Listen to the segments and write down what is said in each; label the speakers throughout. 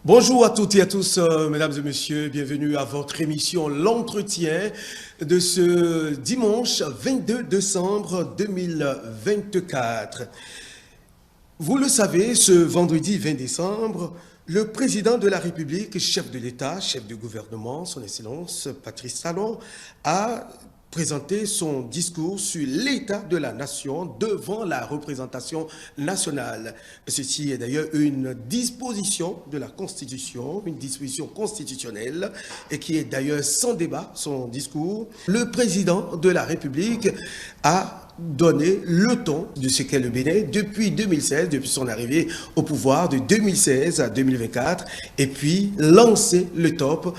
Speaker 1: Bonjour à toutes et à tous, mesdames et messieurs, bienvenue à votre émission L'Entretien de ce dimanche 22 décembre 2024. Vous le savez, ce vendredi 20 décembre, le président de la République, chef de l'État, chef du gouvernement, son Excellence Patrice Talon, a présenté son discours sur l'état de la nation devant la représentation nationale. Ceci est d'ailleurs une disposition de la Constitution, une disposition constitutionnelle, et qui est d'ailleurs sans débat, son discours. Le président de la République a donner le ton de ce qu'est le Bénin depuis 2016, depuis son arrivée au pouvoir de 2016 à 2024, et puis lancer le top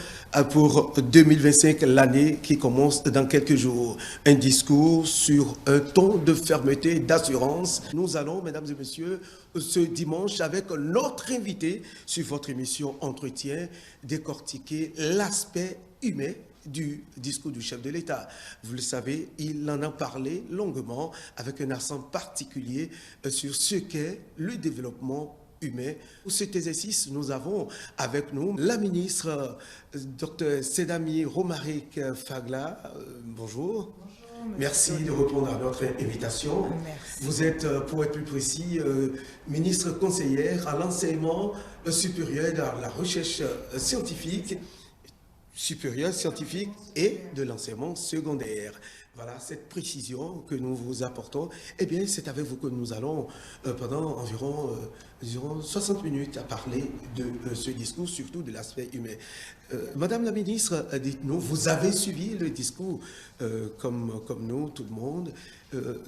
Speaker 1: pour 2025, l'année qui commence dans quelques jours. Un discours sur un ton de fermeté et d'assurance. Nous allons, mesdames et messieurs, ce dimanche, avec notre invité sur votre émission Entretien, décortiquer l'aspect humain du discours du chef de l'État. Vous le savez, il en a parlé longuement avec un accent particulier sur ce qu'est le développement humain. Pour cet exercice, nous avons avec nous la ministre Dr Sedami Romaric Fagla. Bonjour. Merci de répondre à notre invitation.
Speaker 2: Merci.
Speaker 1: Vous êtes, pour être plus précis, ministre conseillère à l'enseignement supérieur et à la recherche scientifique, et de l'enseignement secondaire. Voilà cette précision que nous vous apportons. Eh bien, c'est avec vous que nous allons, pendant environ 60 minutes, à parler de ce discours, surtout de l'aspect humain. Madame la ministre, dites-nous, vous avez suivi le discours comme nous, tout le monde.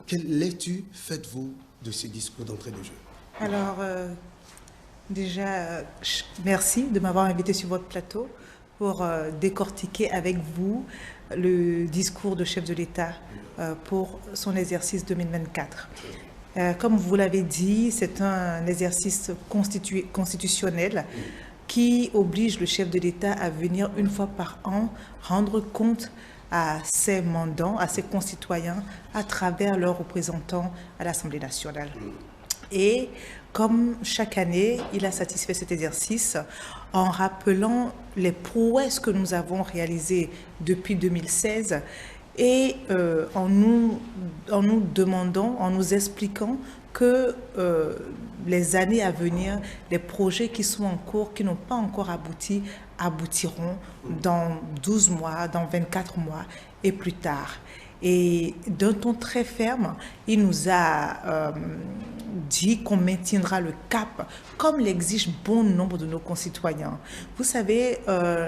Speaker 1: Quelle lecture faites-vous de ce discours d'entrée de jeu?
Speaker 2: Alors, déjà, merci de m'avoir invité sur votre plateau pour décortiquer avec vous le discours de chef de l'État pour son exercice 2024. Comme vous l'avez dit, c'est un exercice constitutionnel qui oblige le chef de l'État à venir une fois par an rendre compte à ses mandants, à ses concitoyens, à travers leurs représentants à l'Assemblée nationale. Et comme chaque année, il a satisfait cet exercice en rappelant les prouesses que nous avons réalisées depuis 2016 et en nous demandant, en nous expliquant que les années à venir, les projets qui sont en cours, qui n'ont pas encore abouti, aboutiront dans 12 mois, dans 24 mois et plus tard. Et d'un ton très ferme, il nous a dit qu'on maintiendra le cap, comme l'exige bon nombre de nos concitoyens. Vous savez,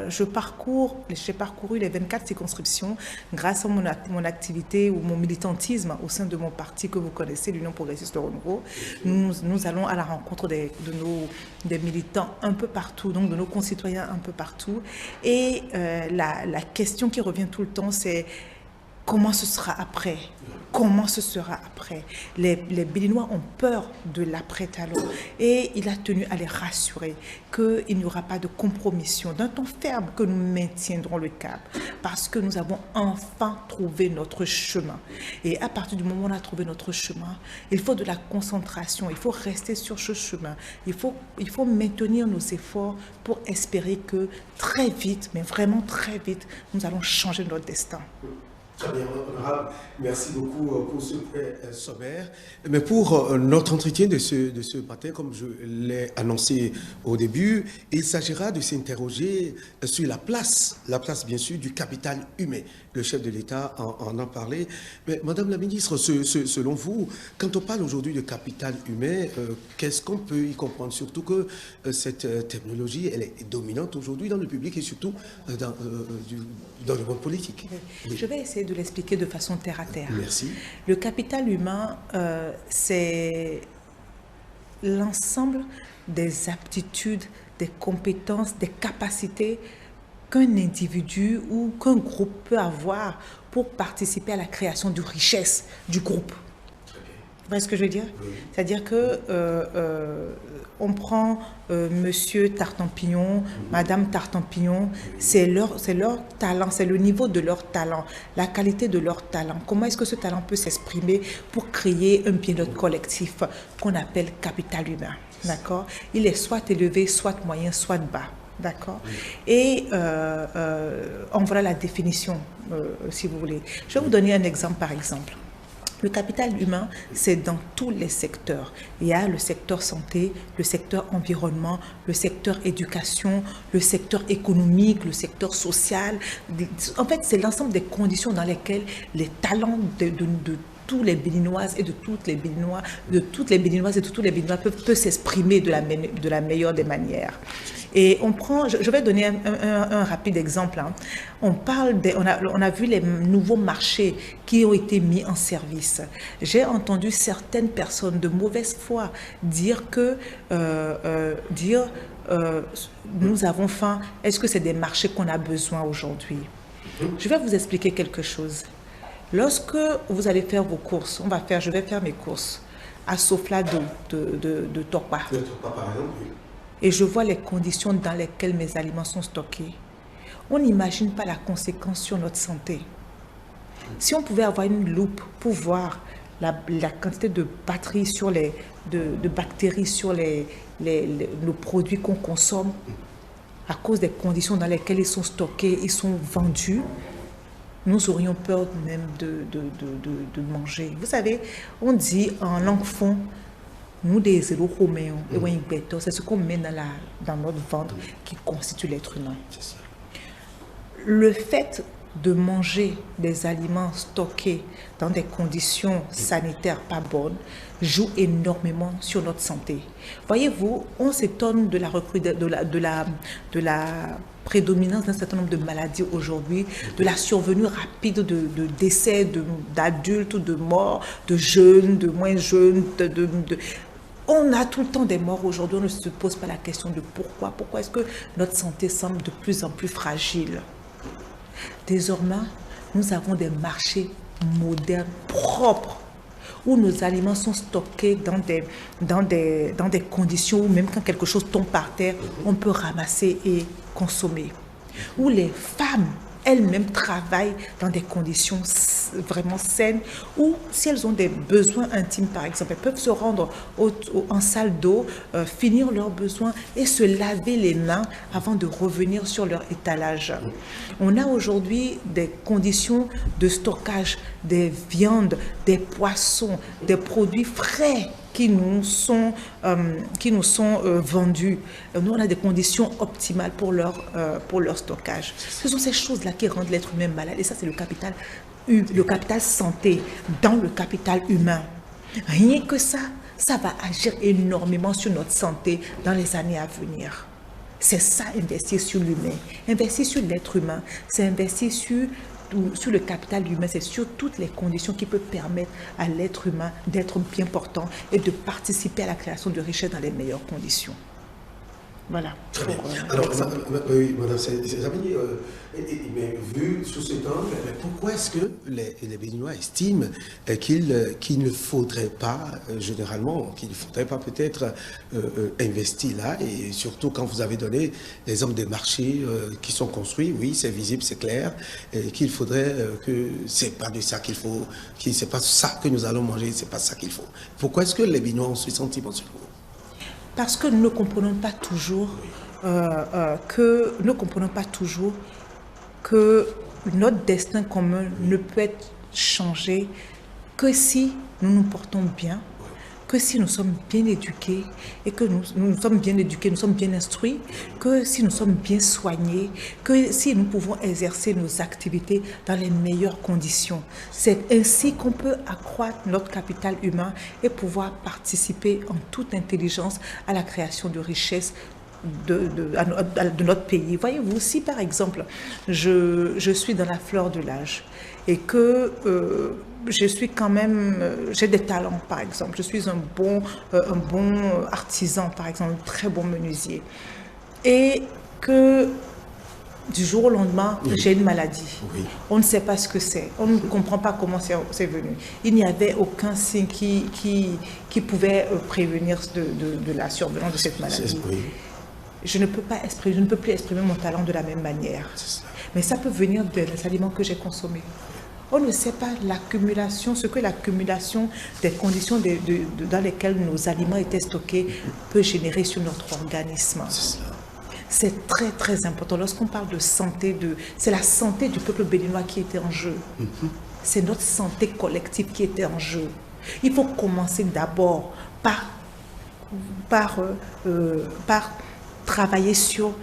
Speaker 2: j'ai parcouru les 24 circonscriptions grâce à mon activité ou mon militantisme au sein de mon parti que vous connaissez, l'Union progressiste de renouveau. Nous allons à la rencontre des militants un peu partout, donc de nos concitoyens un peu partout. Et la question qui revient tout le temps, c'est: comment ce sera après? Comment ce sera après? Les Béninois ont peur de l'après-Talon et il a tenu à les rassurer qu'il n'y aura pas de compromission, d'un ton ferme, que nous maintiendrons le cap parce que nous avons enfin trouvé notre chemin. Et à partir du moment où on a trouvé notre chemin, il faut de la concentration, il faut rester sur ce chemin, il faut maintenir nos efforts pour espérer que très vite, mais vraiment très vite, nous allons changer notre destin.
Speaker 1: Très bien, honorable. Merci beaucoup pour ce sommaire. Mais pour notre entretien de ce matin, comme je l'ai annoncé au début, il s'agira de s'interroger sur la place bien sûr du capital humain. Le chef de l'État en a parlé. Mais Madame la ministre, selon vous, quand on parle aujourd'hui de capital humain, qu'est-ce qu'on peut y comprendre? Surtout que cette technologie, elle est dominante aujourd'hui dans le public et surtout dans le monde politique.
Speaker 2: Oui. Je vais essayer de l'expliquer de façon terre à terre.
Speaker 1: Merci.
Speaker 2: Le capital humain, c'est l'ensemble des aptitudes, des compétences, des capacités qu'un individu ou qu'un groupe peut avoir pour participer à la création de richesse du groupe. Vous voyez ce que je veux dire? Oui. C'est-à-dire que on prend Monsieur Tartampignon, Madame Tartampignon, c'est leur talent, c'est le niveau de leur talent, la qualité de leur talent. Comment est-ce que ce talent peut s'exprimer pour créer un bien-être collectif qu'on appelle capital humain? d'accord? Il est soit élevé, soit moyen, soit bas, d'accord? Et en voilà la définition, si vous voulez. Je vais vous donner un exemple, par exemple. Le capital humain, c'est dans tous les secteurs. Il y a le secteur santé, le secteur environnement, le secteur éducation, le secteur économique, le secteur social. En fait, c'est l'ensemble des conditions dans lesquelles les talents de tous les Béninoises et de toutes les Béninois, de toutes les Béninoises et de tous les Béninois peuvent s'exprimer de la meilleure des manières. Et on prend, je vais donner un rapide exemple. Hein. On a vu les nouveaux marchés qui ont été mis en service. J'ai entendu certaines personnes de mauvaise foi dire que nous avons faim. Est-ce que c'est des marchés qu'on a besoin aujourd'hui? Je vais vous expliquer quelque chose. Lorsque vous allez faire vos courses, je vais faire mes courses à Sofla de Tokpa. Et je vois les conditions dans lesquelles mes aliments sont stockés. On n'imagine pas la conséquence sur notre santé. Si on pouvait avoir une loupe pour voir la quantité de bactéries sur nos produits qu'on consomme, à cause des conditions dans lesquelles ils sont stockés, ils sont vendus, nous aurions peur même de manger. Vous savez, on dit en langue fond, nous des romains, c'est ce qu'on met dans notre ventre qui constitue l'être humain. Le fait de manger des aliments stockés dans des conditions sanitaires pas bonnes joue énormément sur notre santé. Voyez-vous, on s'étonne de la prédominance d'un certain nombre de maladies aujourd'hui, de la survenue rapide de décès d'adultes, de morts, de jeunes, de moins jeunes, on a tout le temps des morts aujourd'hui, on ne se pose pas la question de pourquoi. Pourquoi est-ce que notre santé semble de plus en plus fragile? Désormais, nous avons des marchés modernes, propres, où nos aliments sont stockés dans des conditions où même quand quelque chose tombe par terre, on peut ramasser et consommer. Où les femmes elles-mêmes travaillent dans des conditions vraiment saines, ou si elles ont des besoins intimes, par exemple, elles peuvent se rendre en salle d'eau, finir leurs besoins et se laver les mains avant de revenir sur leur étalage. On a aujourd'hui des conditions de stockage des viandes, des poissons, des produits frais qui nous sont vendus. Nous, on a des conditions optimales pour leur stockage. Ce sont ces choses-là qui rendent l'être humain malade. Et ça, c'est le capital santé dans le capital humain. Rien que ça va agir énormément sur notre santé dans les années à venir. C'est ça, investir sur l'humain. Investir sur l'être humain, c'est investir sur le capital humain, c'est sur toutes les conditions qui peuvent permettre à l'être humain d'être bien portant et de participer à la création de richesses dans les meilleures conditions. Voilà.
Speaker 1: Très bien. Alors, oui, madame, mais vu sous cet angle, pourquoi est-ce que les Béninois estiment qu'il ne faudrait pas, généralement, qu'il ne faudrait pas peut-être investir là, et surtout quand vous avez donné l'exemple des marchés qui sont construits, oui, c'est visible, c'est clair, et qu'il faudrait que c'est pas de ça qu'il faut, c'est pas ça que nous allons manger, c'est pas ça qu'il faut. Pourquoi est-ce que les Béninois ont ce sentiment sur vous?
Speaker 2: Parce que nous ne comprenons pas toujours que notre destin commun ne peut être changé que si nous nous portons bien, que si nous sommes bien éduqués et que nous sommes bien éduqués, nous sommes bien instruits, que si nous sommes bien soignés, que si nous pouvons exercer nos activités dans les meilleures conditions. C'est ainsi qu'on peut accroître notre capital humain et pouvoir participer en toute intelligence à la création de richesses de notre pays. Voyez-vous, si par exemple, je suis dans la fleur de l'âge et que je suis quand même, j'ai des talents par exemple, je suis un bon artisan par exemple, un très bon menuisier, et que du jour au lendemain, j'ai une maladie. Oui. On ne sait pas ce que c'est. On ne comprend pas comment c'est venu. Il n'y avait aucun signe qui pouvait prévenir de la survenance de cette maladie. Oui. Je ne peux plus exprimer mon talent de la même manière. Mais ça peut venir des aliments que j'ai consommés. On ne sait pas l'accumulation, ce que l'accumulation des conditions dans lesquelles nos aliments étaient stockés peut générer sur notre organisme.
Speaker 1: C'est cela.
Speaker 2: C'est très très important. Lorsqu'on parle de santé, c'est la santé du peuple béninois qui était en jeu. C'est notre santé collective qui était en jeu. Il faut commencer d'abord par travailler sur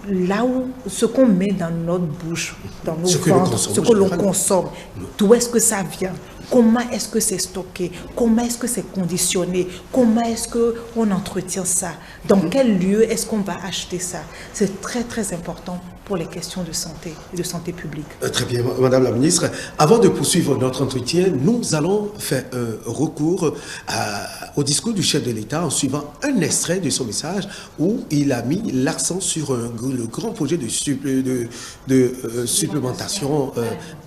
Speaker 2: là où ce qu'on met dans notre bouche, dans nos ventres, ce que l'on consomme, d'où est-ce que ça vient, comment est-ce que c'est stocké, comment est-ce que c'est conditionné, comment est-ce qu'on entretient ça, dans quel lieu est-ce qu'on va acheter ça. C'est très très important pour les questions de santé et de santé publique.
Speaker 1: Très bien, Madame la Ministre. Avant de poursuivre notre entretien, nous allons faire recours au discours du chef de l'État en suivant un extrait de son message où il a mis l'accent sur le grand projet de supplémentation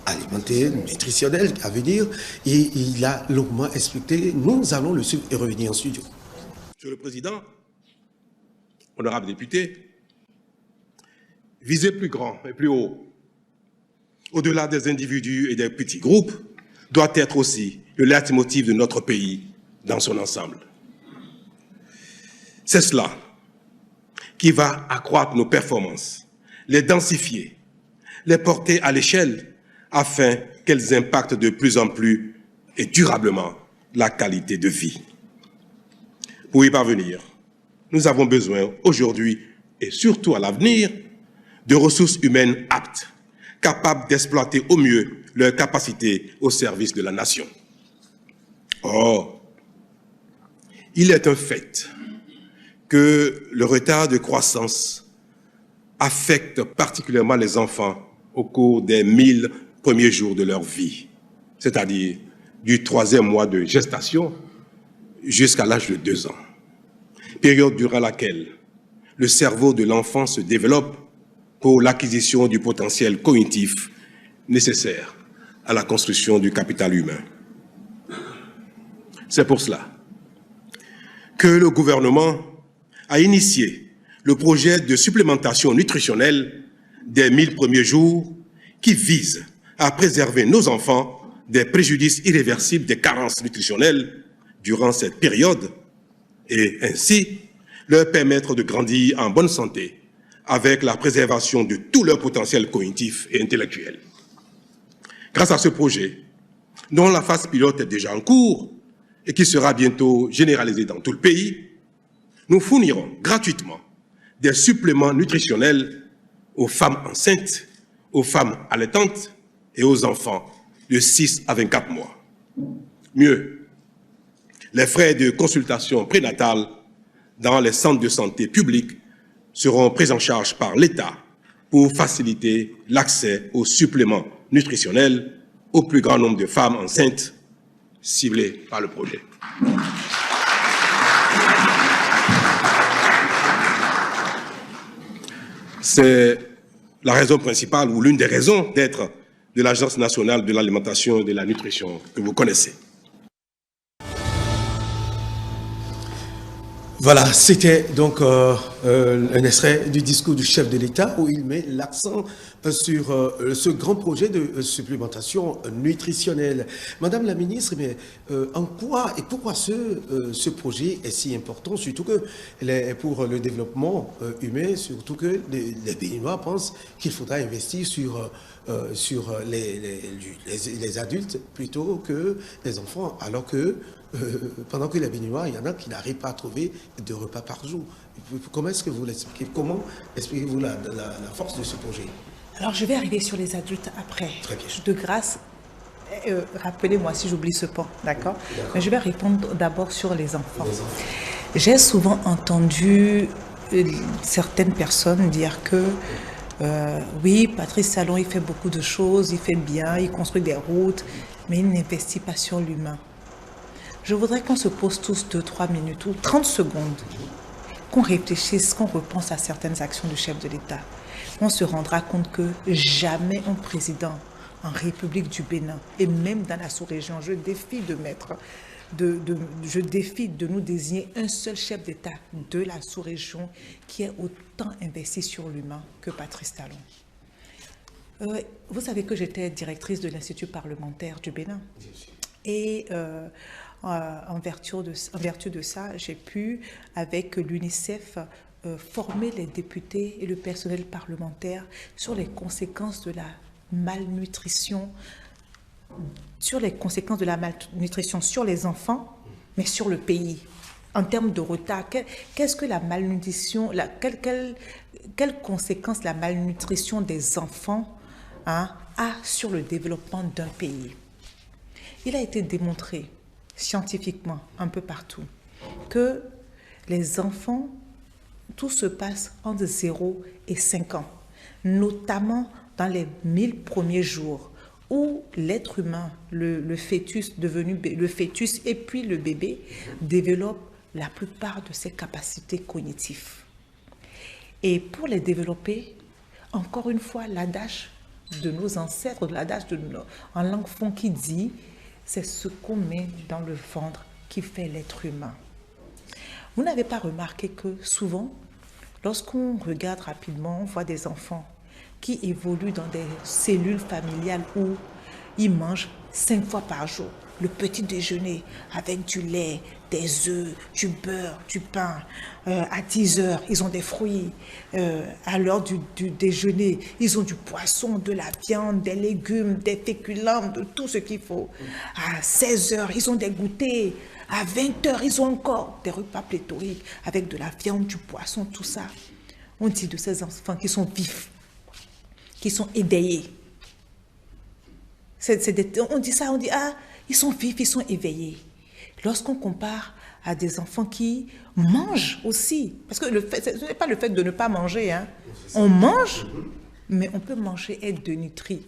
Speaker 1: alimentaire, nutritionnelle à venir. Et il a longuement expliqué. Nous allons le suivre et revenir en studio.
Speaker 3: Monsieur le Président, honorables députés, viser plus grand et plus haut, au-delà des individus et des petits groupes, doit être aussi le leitmotiv de notre pays dans son ensemble. C'est cela qui va accroître nos performances, les densifier, les porter à l'échelle afin qu'elles impactent de plus en plus et durablement la qualité de vie. Pour y parvenir, nous avons besoin aujourd'hui et surtout à l'avenir de ressources humaines aptes, capables d'exploiter au mieux leurs capacités au service de la nation. Or, il est un fait que le retard de croissance affecte particulièrement les enfants au cours des 1000 premiers jours de leur vie, c'est-à-dire du 3e mois de gestation jusqu'à l'âge de 2 ans, période durant laquelle le cerveau de l'enfant se développe pour l'acquisition du potentiel cognitif nécessaire à la construction du capital humain. C'est pour cela que le gouvernement a initié le projet de supplémentation nutritionnelle des 1000 premiers jours qui vise à préserver nos enfants des préjudices irréversibles des carences nutritionnelles durant cette période et ainsi leur permettre de grandir en bonne santé avec la préservation de tout leur potentiel cognitif et intellectuel. Grâce à ce projet, dont la phase pilote est déjà en cours et qui sera bientôt généralisé dans tout le pays, nous fournirons gratuitement des suppléments nutritionnels aux femmes enceintes, aux femmes allaitantes et aux enfants de 6 à 24 mois. Mieux, les frais de consultation prénatale dans les centres de santé publics seront pris en charge par l'État pour faciliter l'accès aux suppléments nutritionnels au plus grand nombre de femmes enceintes ciblées par le projet. C'est la raison principale ou l'une des raisons d'être de l'Agence nationale de l'alimentation et de la nutrition que vous connaissez.
Speaker 1: Voilà, c'était donc un extrait du discours du chef de l'État où il met l'accent sur ce grand projet de supplémentation nutritionnelle. Madame la ministre, mais en quoi et pourquoi ce projet est si important, surtout que pour le développement humain, surtout que les Béninois pensent qu'il faudra investir sur les adultes plutôt que les enfants, alors que pendant que les Béninois, il y en a qui n'arrivent pas à trouver 2 repas par jour. Comment est-ce que vous l'expliquez? Comment expliquez-vous la force de ce projet?
Speaker 2: Alors, je vais arriver sur les adultes après.
Speaker 1: Très bien.
Speaker 2: De grâce, rappelez-moi si j'oublie ce point, d'accord? Mais je vais répondre d'abord sur les enfants. J'ai souvent entendu certaines personnes dire que oui, Patrice Talon, il fait beaucoup de choses, il fait bien, il construit des routes, mais il n'investit pas sur l'humain. Je voudrais qu'on se pose tous 2-3 minutes ou 30 secondes, qu'on réfléchisse, qu'on repense à certaines actions du chef de l'État. On se rendra compte que jamais un président en République du Bénin, et même dans la sous-région, je défie de nous désigner un seul chef d'État de la sous-région qui ait autant investi sur l'humain que Patrice Talon. Vous savez que j'étais directrice de l'Institut parlementaire du Bénin. Et en vertu de ça, j'ai pu, avec l'UNICEF, former les députés et le personnel parlementaire sur les conséquences de la malnutrition, sur les enfants, mais sur le pays. En termes de retard, qu'est-ce que la malnutrition, quelles conséquences la malnutrition des enfants a sur le développement d'un pays? Il a été démontré scientifiquement un peu partout que les enfants, tout se passe entre 0 et 5 ans, notamment dans les 1000 premiers jours où l'être humain, le fœtus et puis le bébé développent la plupart de ses capacités cognitives. Et pour les développer, encore une fois, l'adage de nos ancêtres, en langue funky dit, c'est ce qu'on met dans le ventre qui fait l'être humain. Vous n'avez pas remarqué que souvent, lorsqu'on regarde rapidement, on voit des enfants qui évoluent dans des cellules familiales où ils mangent 5 fois par jour. Le petit déjeuner avec du lait, des œufs, du beurre, du pain. À 10 heures, ils ont des fruits. À l'heure du déjeuner, ils ont du poisson, de la viande, des légumes, des féculents, de tout ce qu'il faut. À 16 heures, ils ont des goûters. À 20 heures, ils ont encore des repas pléthoriques avec de la viande, du poisson, tout ça. On dit de ces enfants qui sont vifs, qui sont éveillés. On dit ça, on dit, ah, ils sont vifs, ils sont éveillés. Lorsqu'on compare à des enfants qui mangent aussi, parce que ce n'est pas le fait de ne pas manger, hein. On mange, mais on peut manger et être dénutri,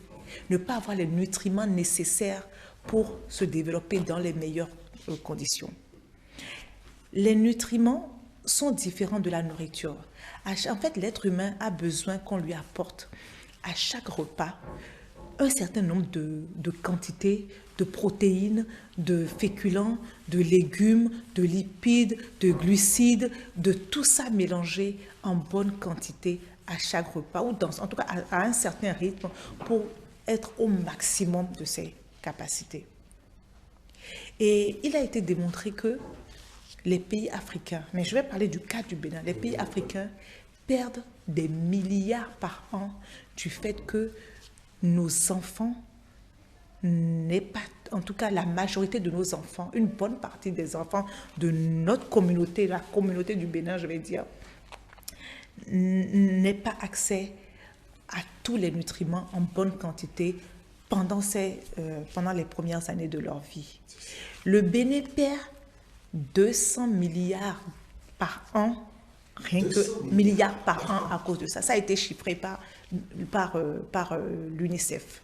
Speaker 2: ne pas avoir les nutriments nécessaires pour se développer dans les meilleures conditions. Les nutriments sont différents de la nourriture. En fait, l'être humain a besoin qu'on lui apporte à chaque repas un certain nombre de quantités de protéines, de féculents, de légumes, de lipides, de glucides, de tout ça mélangé en bonne quantité à chaque repas, ou en tout cas à un certain rythme pour être au maximum de ses capacités. Et il a été démontré que les pays africains, mais je vais parler du cas du Bénin, les pays africains perdent des milliards par an du fait que nos enfants n'est pas, en tout cas la majorité de nos enfants, une bonne partie des enfants de notre communauté, la communauté du Bénin, je vais dire, n'ait pas accès à tous les nutriments en bonne quantité pendant les premières années de leur vie. Le Bénin perd 200 milliards par an, rien que milliards par an à cause de ça. Ça a été chiffré par l'UNICEF.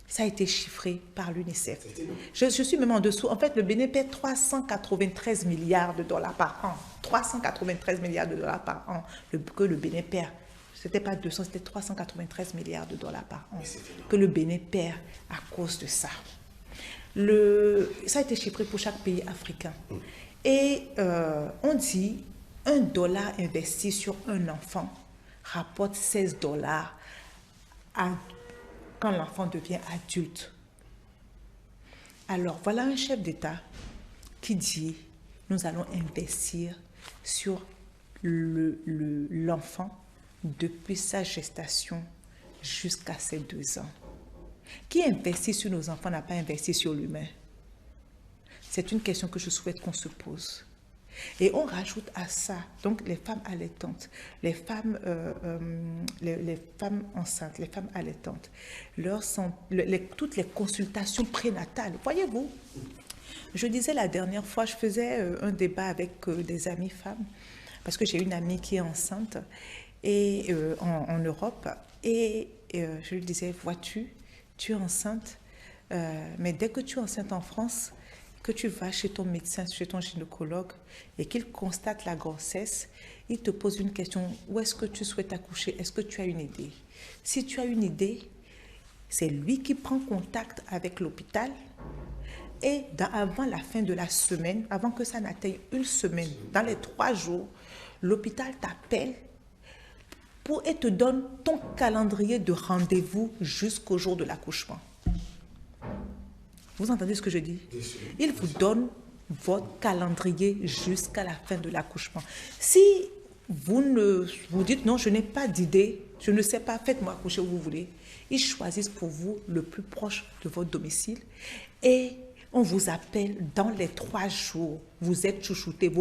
Speaker 2: Ça a été chiffré par l'UNICEF. Je suis même en dessous. En fait, le Bénin perd 393 milliards de dollars par an. 393 milliards de dollars par an que le Bénin perd. Ce n'était pas 200, c'était 393 milliards de dollars par an que le Bénin perd à cause de ça. Ça a été chiffré pour chaque pays africain. Et on dit $1 investi sur un enfant rapporte 16 $ quand l'enfant devient adulte. Alors, voilà un chef d'État qui dit, nous allons investir sur l'enfant depuis sa gestation jusqu'à ses 2 ans. Qui investit sur nos enfants n'a pas investi sur l'humain? C'est une question que je souhaite qu'on se pose. Et on rajoute à ça, donc les femmes allaitantes, les femmes enceintes, les femmes allaitantes, toutes les consultations prénatales. Voyez-vous, je disais la dernière fois, je faisais un débat avec des amies femmes, parce que j'ai une amie qui est enceinte et, en Europe, et je lui disais, vois-tu, tu es enceinte, mais dès que tu es enceinte en France, que tu vas chez ton médecin, chez ton gynécologue et qu'il constate la grossesse, il te pose une question, où est-ce que tu souhaites accoucher? Est-ce que tu as une idée? Si tu as une idée, c'est lui qui prend contact avec l'hôpital et avant la fin de la semaine, avant que ça n'atteigne une semaine, dans les 3 jours, l'hôpital t'appelle et te donne ton calendrier de rendez-vous jusqu'au jour de l'accouchement. Vous entendez ce que je dis? Il vous donne votre calendrier jusqu'à la fin de l'accouchement. Si vous dites non, je n'ai pas d'idée, je ne sais pas, faites-moi accoucher où vous voulez, ils choisissent pour vous le plus proche de votre domicile et on vous appelle dans les 3 jours. Vous êtes chouchouté.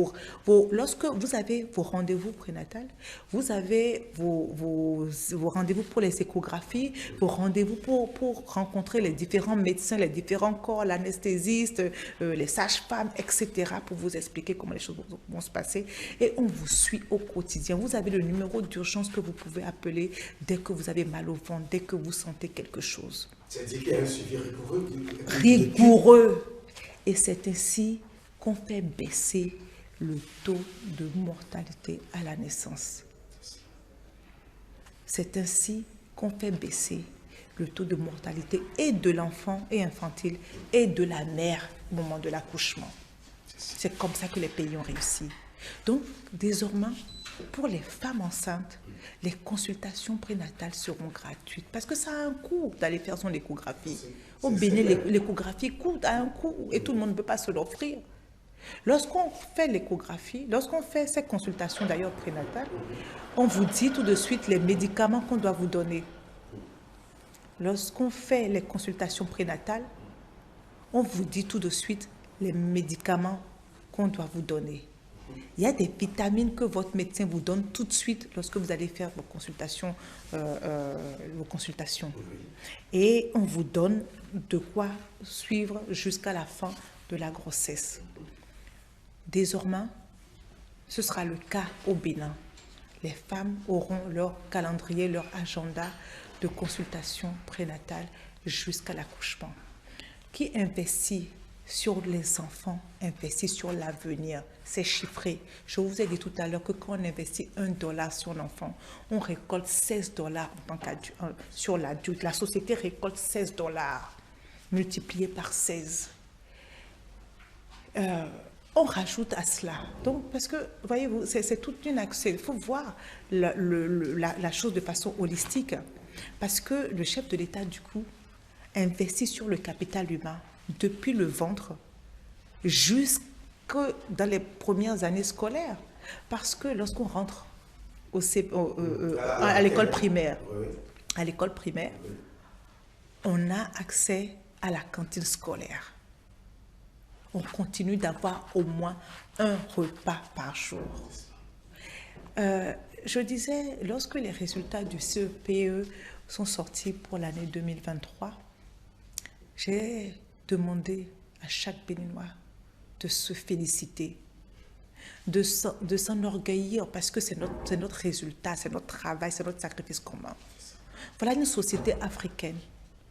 Speaker 2: Lorsque vous avez vos rendez-vous prénatales, vous avez vos rendez-vous pour les échographies, vos rendez-vous pour rencontrer les différents médecins, les différents corps, l'anesthésiste, les sages-femmes, etc. pour vous expliquer comment les choses vont se passer. Et on vous suit au quotidien. Vous avez le numéro d'urgence que vous pouvez appeler dès que vous avez mal au ventre, dès que vous sentez quelque chose.
Speaker 1: C'est-à-dire qu'il y a un suivi rigoureux.
Speaker 2: Rigoureux. Et c'est ainsi qu'on fait baisser le taux de mortalité à la naissance. C'est ainsi qu'on fait baisser le taux de mortalité et de l'enfant et infantile et de la mère au moment de l'accouchement. C'est comme ça que les pays ont réussi. Donc, désormais, pour les femmes enceintes, les consultations prénatales seront gratuites parce que ça a un coût d'aller faire son échographie. Au Bénin, l'échographie coûte à un coût et tout le monde ne peut pas se l'offrir. Lorsqu'on fait l'échographie, lorsqu'on fait ces consultations d'ailleurs prénatales, on vous dit tout de suite les médicaments qu'on doit vous donner. Lorsqu'on fait les consultations prénatales, on vous dit tout de suite les médicaments qu'on doit vous donner. Il y a des vitamines que votre médecin vous donne tout de suite lorsque vous allez faire vos consultations. Et on vous donne de quoi suivre jusqu'à la fin de la grossesse. Désormais, ce sera le cas au Bénin. Les femmes auront leur calendrier, leur agenda de consultation prénatale jusqu'à l'accouchement. Qui investit sur les enfants, investit sur l'avenir. C'est chiffré. Je vous ai dit tout à l'heure que quand on investit $1 sur l'enfant, on récolte $16 en tant qu'adulte, sur l'adulte. La société récolte $16 multiplié par 16. On rajoute à cela. Donc, parce que, voyez-vous, c'est toute une action. Il faut voir la chose de façon holistique. Parce que le chef de l'État, du coup, investit sur le capital humain depuis le ventre jusque dans les premières années scolaires. Parce que lorsqu'on rentre à l'école primaire, on a accès à la cantine scolaire. On continue d'avoir au moins un repas par jour. Je disais, lorsque les résultats du CEPE sont sortis pour l'année 2023, j'ai demandé à chaque Béninois de se féliciter, de s'enorgueillir parce que c'est notre résultat, c'est notre travail, c'est notre sacrifice commun. Voilà une société africaine.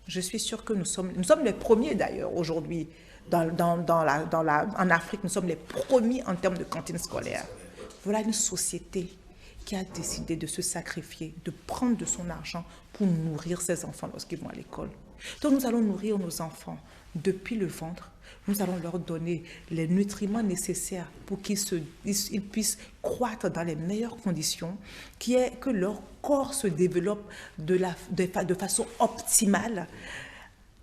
Speaker 2: Je suis sûre que nous sommes les premiers d'ailleurs aujourd'hui en Afrique, nous sommes les premiers en termes de cantine scolaire. Voilà une société qui a décidé de se sacrifier, de prendre de son argent pour nourrir ses enfants lorsqu'ils vont à l'école. Donc nous allons nourrir nos enfants depuis le ventre. Nous allons leur donner les nutriments nécessaires pour qu'ils puissent croître dans les meilleures conditions, que leur corps se développe de façon optimale.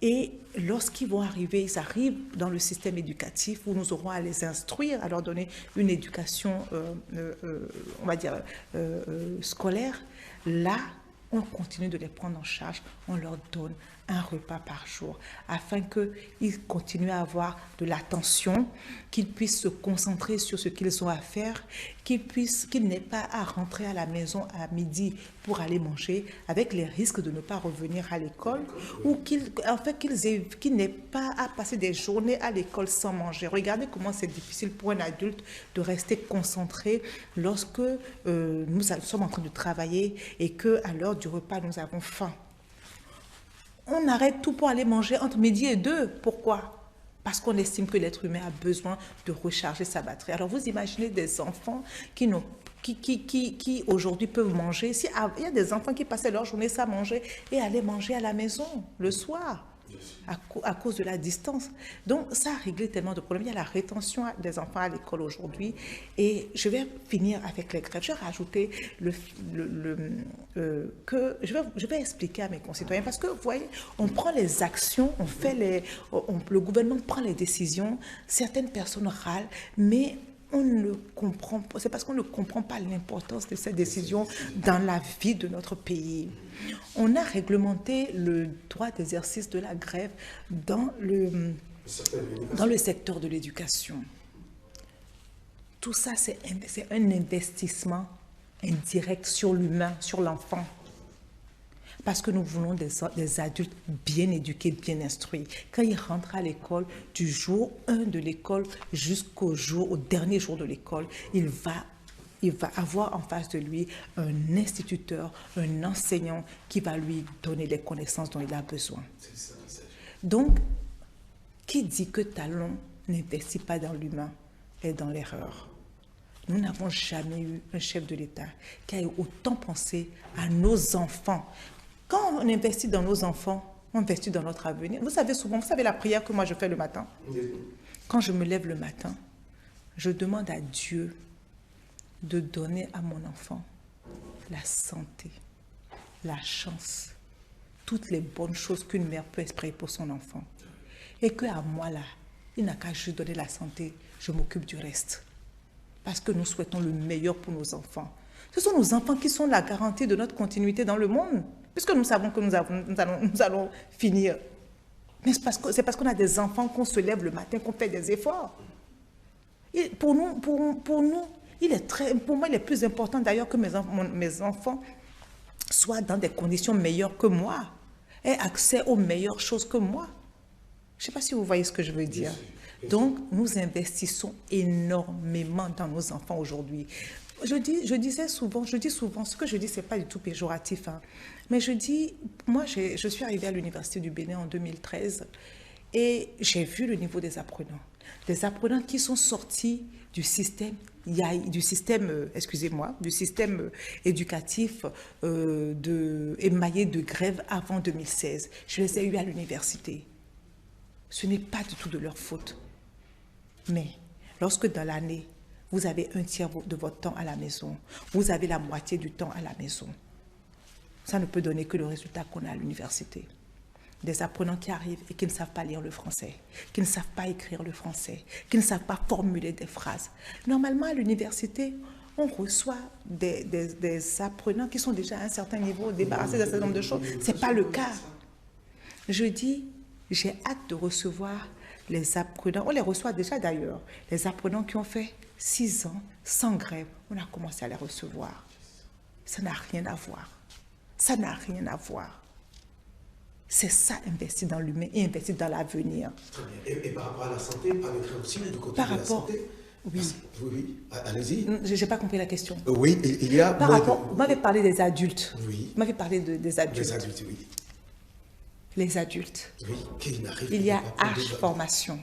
Speaker 2: Et lorsqu'ils vont arriver, ils arrivent dans le système éducatif où nous aurons à les instruire, à leur donner une éducation, on va dire, scolaire. Là, on continue de les prendre en charge, on leur donne un repas par jour afin qu'ils continuent à avoir de l'attention, qu'ils puissent se concentrer sur ce qu'ils ont à faire, qu'ils n'aient pas à rentrer à la maison à midi pour aller manger avec les risques de ne pas revenir à l'école ou qu'ils n'aient pas à passer des journées à l'école sans manger. Regardez comment c'est difficile pour un adulte de rester concentré lorsque nous sommes en train de travailler et qu'à l'heure du repas, nous avons faim. On arrête tout pour aller manger entre midi et 2. Pourquoi? Parce qu'on estime que l'être humain a besoin de recharger sa batterie. Alors vous imaginez des enfants qui aujourd'hui peuvent manger. Il y a des enfants qui passaient leur journée sans manger et allaient manger à la maison le soir. à cause de la distance. Donc, ça a réglé tellement de problèmes. Il y a la rétention des enfants à l'école aujourd'hui. Et je vais finir avec les grèves. Je vais rajouter que je vais expliquer à mes concitoyens. Parce que, vous voyez, on prend les actions, le gouvernement prend les décisions, certaines personnes râlent, mais on ne comprend pas, c'est parce qu'on ne comprend pas l'importance de ces décisions dans la vie de notre pays. On a réglementé le droit d'exercice de la grève dans le secteur de l'éducation. Tout ça, c'est un investissement indirect sur l'humain, sur l'enfant. Parce que nous voulons des adultes bien éduqués, bien instruits. Quand ils rentrent à l'école, du jour 1 de l'école au dernier jour de l'école, il va avoir en face de lui un instituteur, un enseignant qui va lui donner les connaissances dont il a besoin. Donc, qui dit que Talon n'investit pas dans l'humain est dans l'erreur. Nous n'avons jamais eu un chef de l'État qui ait autant pensé à nos enfants. Quand on investit dans nos enfants, on investit dans notre avenir. Vous savez la prière que moi je fais le matin. Quand je me lève le matin, je demande à Dieu de donner à mon enfant la santé, la chance, toutes les bonnes choses qu'une mère peut espérer pour son enfant. Et qu'à moi là, il n'a qu'à juste donner la santé, je m'occupe du reste. Parce que nous souhaitons le meilleur pour nos enfants. Ce sont nos enfants qui sont la garantie de notre continuité dans le monde. Puisque nous savons que nous allons finir. Mais c'est parce qu'on a des enfants qu'on se lève le matin, qu'on fait des efforts. Et pour moi, il est plus important d'ailleurs que mes enfants soient dans des conditions meilleures que moi, aient accès aux meilleures choses que moi. Je ne sais pas si vous voyez ce que je veux dire. Donc, nous investissons énormément dans nos enfants aujourd'hui. Je dis souvent, ce que je dis, ce n'est pas du tout péjoratif, hein, mais moi, je suis arrivée à l'Université du Bénin en 2013 et j'ai vu le niveau des apprenants. Des apprenants qui sont sortis du système éducatif émaillé de grève avant 2016. Je les ai eus à l'université. Ce n'est pas du tout de leur faute. Mais lorsque dans l'année, vous avez un tiers de votre temps à la maison, vous avez la moitié du temps à la maison, ça ne peut donner que le résultat qu'on a à l'université. Des apprenants qui arrivent et qui ne savent pas lire le français, qui ne savent pas écrire le français, qui ne savent pas formuler des phrases. Normalement, à l'université, on reçoit des apprenants qui sont déjà à un certain niveau, débarrassés d'un certain nombre de choses. Ce n'est pas le cas. Je dis, j'ai hâte de recevoir les apprenants, on les reçoit déjà d'ailleurs, les apprenants qui ont fait 6 ans sans grève, on a commencé à les recevoir. Ça n'a rien à voir. Ça n'a rien à voir. C'est ça, investir dans l'humain et investir dans l'avenir.
Speaker 1: Très bien. Et par rapport à la santé, avec aussi du côté de la santé.
Speaker 2: Oui.
Speaker 1: Oui, allez-y.
Speaker 2: Je n'ai pas compris la question.
Speaker 1: Oui, il y a...
Speaker 2: Vous m'avez parlé des adultes.
Speaker 1: Oui.
Speaker 2: Vous m'avez parlé des adultes.
Speaker 1: Les adultes, oui.
Speaker 2: Les adultes.
Speaker 1: Oui, qui n'arrivent pas.
Speaker 2: Il y a Arche Formation.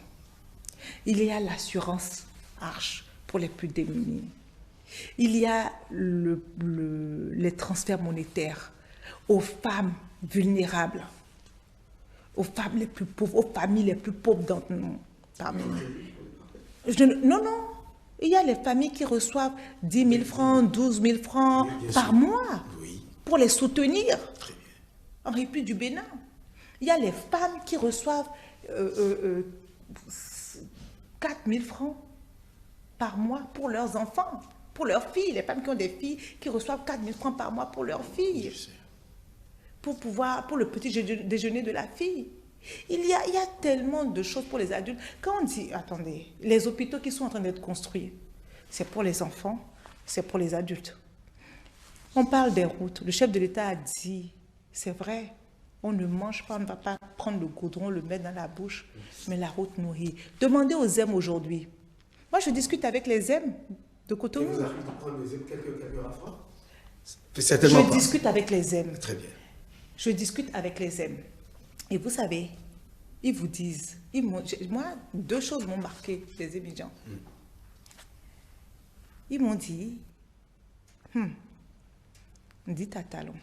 Speaker 2: Il y a l'assurance Arche pour les plus démunis. Il y a les transferts monétaires aux femmes vulnérables, aux femmes les plus pauvres, aux familles les plus pauvres parmi nous. Non. Il y a les familles qui reçoivent 10 000 francs, 12 000 francs par mois pour les soutenir.
Speaker 1: Très bien.
Speaker 2: En République du Bénin. Il y a les femmes qui reçoivent 4 000 francs par mois pour leurs enfants, pour leurs filles. Les femmes qui ont des filles qui reçoivent 4 000 francs par mois pour leurs filles. Pour le petit déjeuner de la fille. Il y a tellement de choses pour les adultes. Quand on dit, attendez, les hôpitaux qui sont en train d'être construits, c'est pour les enfants, c'est pour les adultes. On parle des routes. Le chef de l'État a dit, c'est vrai, on ne mange pas, on ne va pas prendre le goudron, le mettre dans la bouche, mais la route nourrit. Demandez aux ZEM aujourd'hui. Moi, je discute avec les ZEM de Cotonou.
Speaker 1: Et vous arrivez à prendre les ZEM quelques rafraires?
Speaker 2: Je discute avec les ZEM.
Speaker 1: Très bien.
Speaker 2: Je discute avec les ZEM. Et vous savez, ils vous disent, moi, 2 choses m'ont marqué, les étudiants. Ils m'ont dit, dites à Talon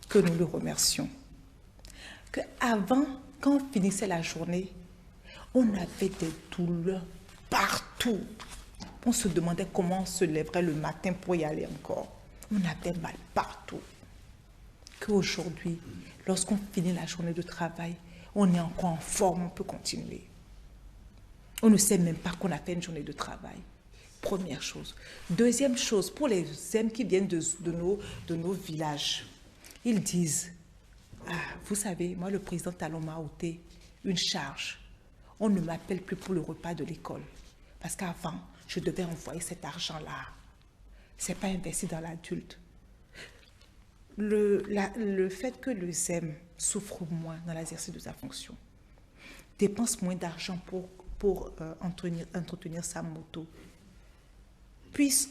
Speaker 2: que nous le remercions, qu'avant quand on finissait la journée, on avait des douleurs partout. On se demandait comment on se lèverait le matin pour y aller encore. On avait mal partout. Qu'aujourd'hui, lorsqu'on finit la journée de travail, on est encore en forme, on peut continuer. On ne sait même pas qu'on a fait une journée de travail. Première chose. Deuxième chose, pour les ZEM qui viennent de nos villages, ils disent, ah, vous savez, moi le président Talon m'a ôté une charge. On ne m'appelle plus pour le repas de l'école. Parce qu'avant, je devais envoyer cet argent-là. Ce n'est pas investi dans l'adulte. Le fait que le ZEM souffre moins dans l'exercice de sa fonction, dépense moins d'argent pour entretenir sa moto, puisse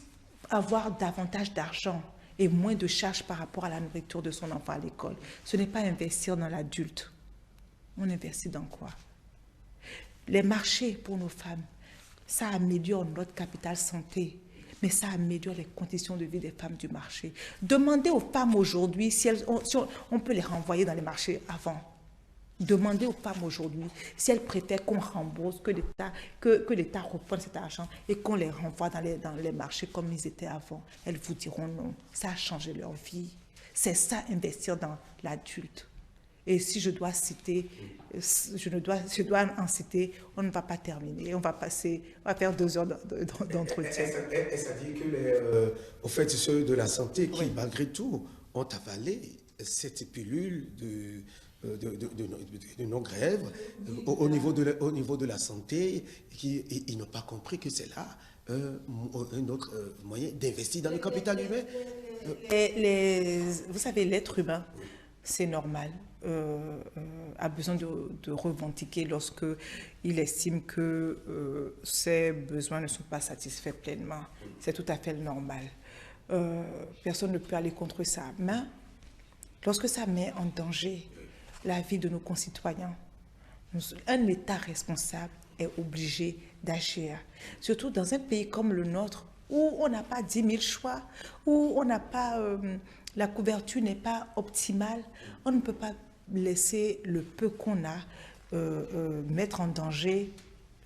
Speaker 2: avoir davantage d'argent et moins de charges par rapport à la nourriture de son enfant à l'école. Ce n'est pas investir dans l'adulte. On investit dans quoi? Les marchés pour nos femmes, ça améliore notre capital santé, mais ça améliore les conditions de vie des femmes du marché. Demandez aux femmes aujourd'hui si on peut les renvoyer dans les marchés avant. Demandez aux femmes aujourd'hui si elles préfèrent qu'on rembourse, que l'État reprenne cet argent et qu'on les renvoie dans les marchés comme ils étaient avant. Elles vous diront non. Ça a changé leur vie. C'est ça, investir dans l'adulte. Et si je dois citer, je dois en citer, on ne va pas terminer. On va faire 2 heures d'entretien.
Speaker 1: Est-ce à dire que au fait, ceux de la santé qui, malgré tout, ont avalé cette pilule de non-grève au niveau de la santé, ils n'ont pas compris que c'est là un autre moyen d'investir dans le capital humain.
Speaker 2: Vous savez, l'être humain, c'est normal, a besoin de revendiquer lorsque il estime que ses besoins ne sont pas satisfaits pleinement. C'est tout à fait normal. Personne ne peut aller contre ça. Mais lorsque ça met en danger la vie de nos concitoyens, un État responsable est obligé d'agir. Surtout dans un pays comme le nôtre, où on n'a pas 10 000 choix, où on n'a pas, la couverture n'est pas optimale, on ne peut pas laisser le peu qu'on a mettre en danger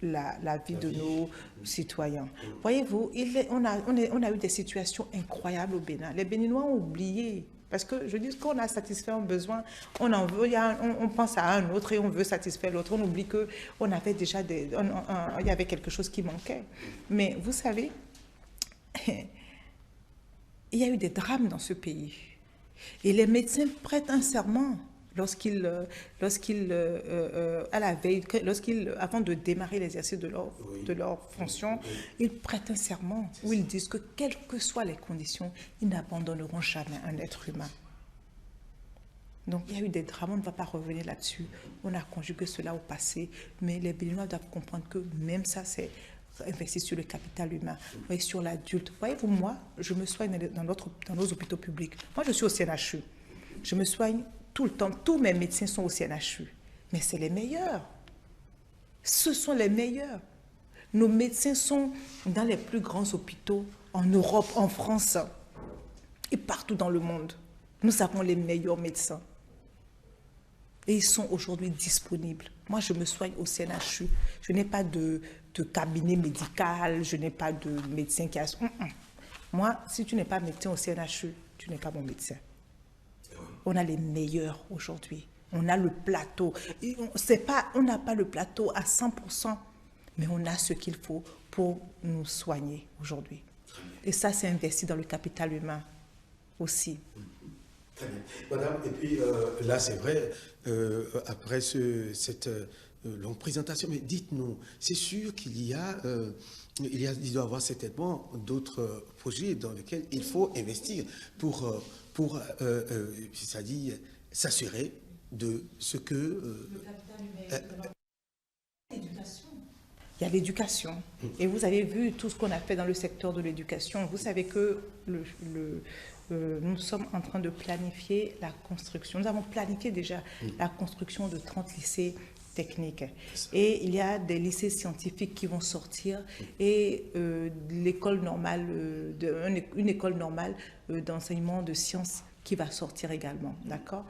Speaker 2: la vie de nos citoyens. Voyez-vous, on a eu des situations incroyables au Bénin. Les Béninois ont oublié. Parce que je dis qu'on a satisfait un besoin, on en veut, on pense à un autre et on veut satisfaire l'autre. On oublie qu'on avait déjà il y avait quelque chose qui manquait. Mais vous savez, il y a eu des drames dans ce pays. Et les médecins prêtent un serment avant de démarrer l'exercice de leur fonction, ils prêtent un serment où ils disent que quelles que soient les conditions, ils n'abandonneront jamais un être humain. Donc il y a eu des drames, on ne va pas revenir là-dessus. On a conjugué cela au passé, mais les Béninois doivent comprendre que même ça, c'est investir sur le capital humain, et sur l'adulte. Voyez-vous, moi, je me soigne dans nos hôpitaux publics. Moi, je suis au CNHU. Je me soigne tout le temps. Tous mes médecins sont au CNHU. Mais c'est les meilleurs. Ce sont les meilleurs. Nos médecins sont dans les plus grands hôpitaux en Europe, en France et partout dans le monde. Nous avons les meilleurs médecins. Et ils sont aujourd'hui disponibles. Moi, je me soigne au CNHU. Je n'ai pas de cabinet médical, je n'ai pas de médecin qui a... Moi, si tu n'es pas médecin au CNHU, tu n'es pas mon médecin. On a les meilleurs aujourd'hui. On a le plateau. On n'a pas le plateau à 100%, mais on a ce qu'il faut pour nous soigner aujourd'hui. Et ça, c'est investi dans le capital humain aussi.
Speaker 1: Très bien. Madame, et puis là, c'est vrai, après cette longue présentation, mais dites-nous, c'est sûr qu'il il doit y avoir certainement d'autres projets dans lesquels il faut investir pour c'est-à-dire s'assurer de ce que...
Speaker 2: le capital humain, l'éducation. Il y a l'éducation. Et vous avez vu tout ce qu'on a fait dans le secteur de l'éducation. Vous savez que nous sommes en train de planifier la construction. Nous avons planifié déjà la construction de 30 lycées techniques. Et il y a des lycées scientifiques qui vont sortir et l'école normale, une école normale d'enseignement de sciences qui va sortir également. D'accord ?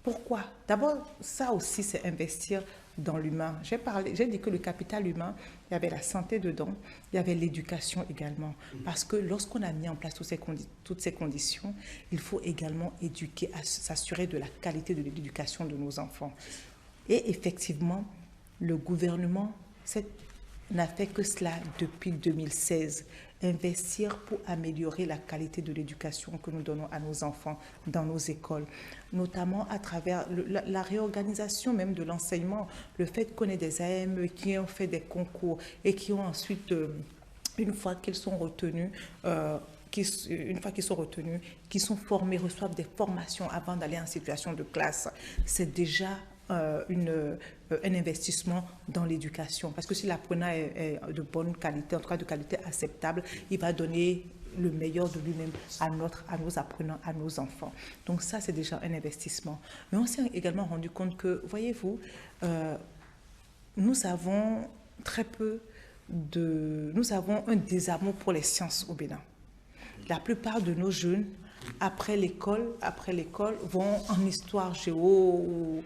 Speaker 2: Pourquoi? D'abord, ça aussi, c'est investir dans l'humain. J'ai dit que le capital humain, il y avait la santé dedans, il y avait l'éducation également. Parce que lorsqu'on a mis en place toutes ces conditions, il faut également éduquer, s'assurer de la qualité de l'éducation de nos enfants. Et effectivement, le gouvernement n'a fait que cela depuis 2016. Investir pour améliorer la qualité de l'éducation que nous donnons à nos enfants dans nos écoles, notamment à travers la réorganisation même de l'enseignement, le fait qu'on ait des AME qui ont fait des concours et qui ont ensuite, une fois qu'ils sont retenus, qui sont formés, reçoivent des formations avant d'aller en situation de classe. C'est déjà un investissement dans l'éducation. Parce que si l'apprenant est de bonne qualité, en tout cas de qualité acceptable, il va donner le meilleur de lui-même à nos apprenants, à nos enfants. Donc ça, c'est déjà un investissement. Mais on s'est également rendu compte que, voyez-vous, nous avons nous avons un désamour pour les sciences au Bénin. La plupart de nos jeunes, après l'école, vont en histoire géo ou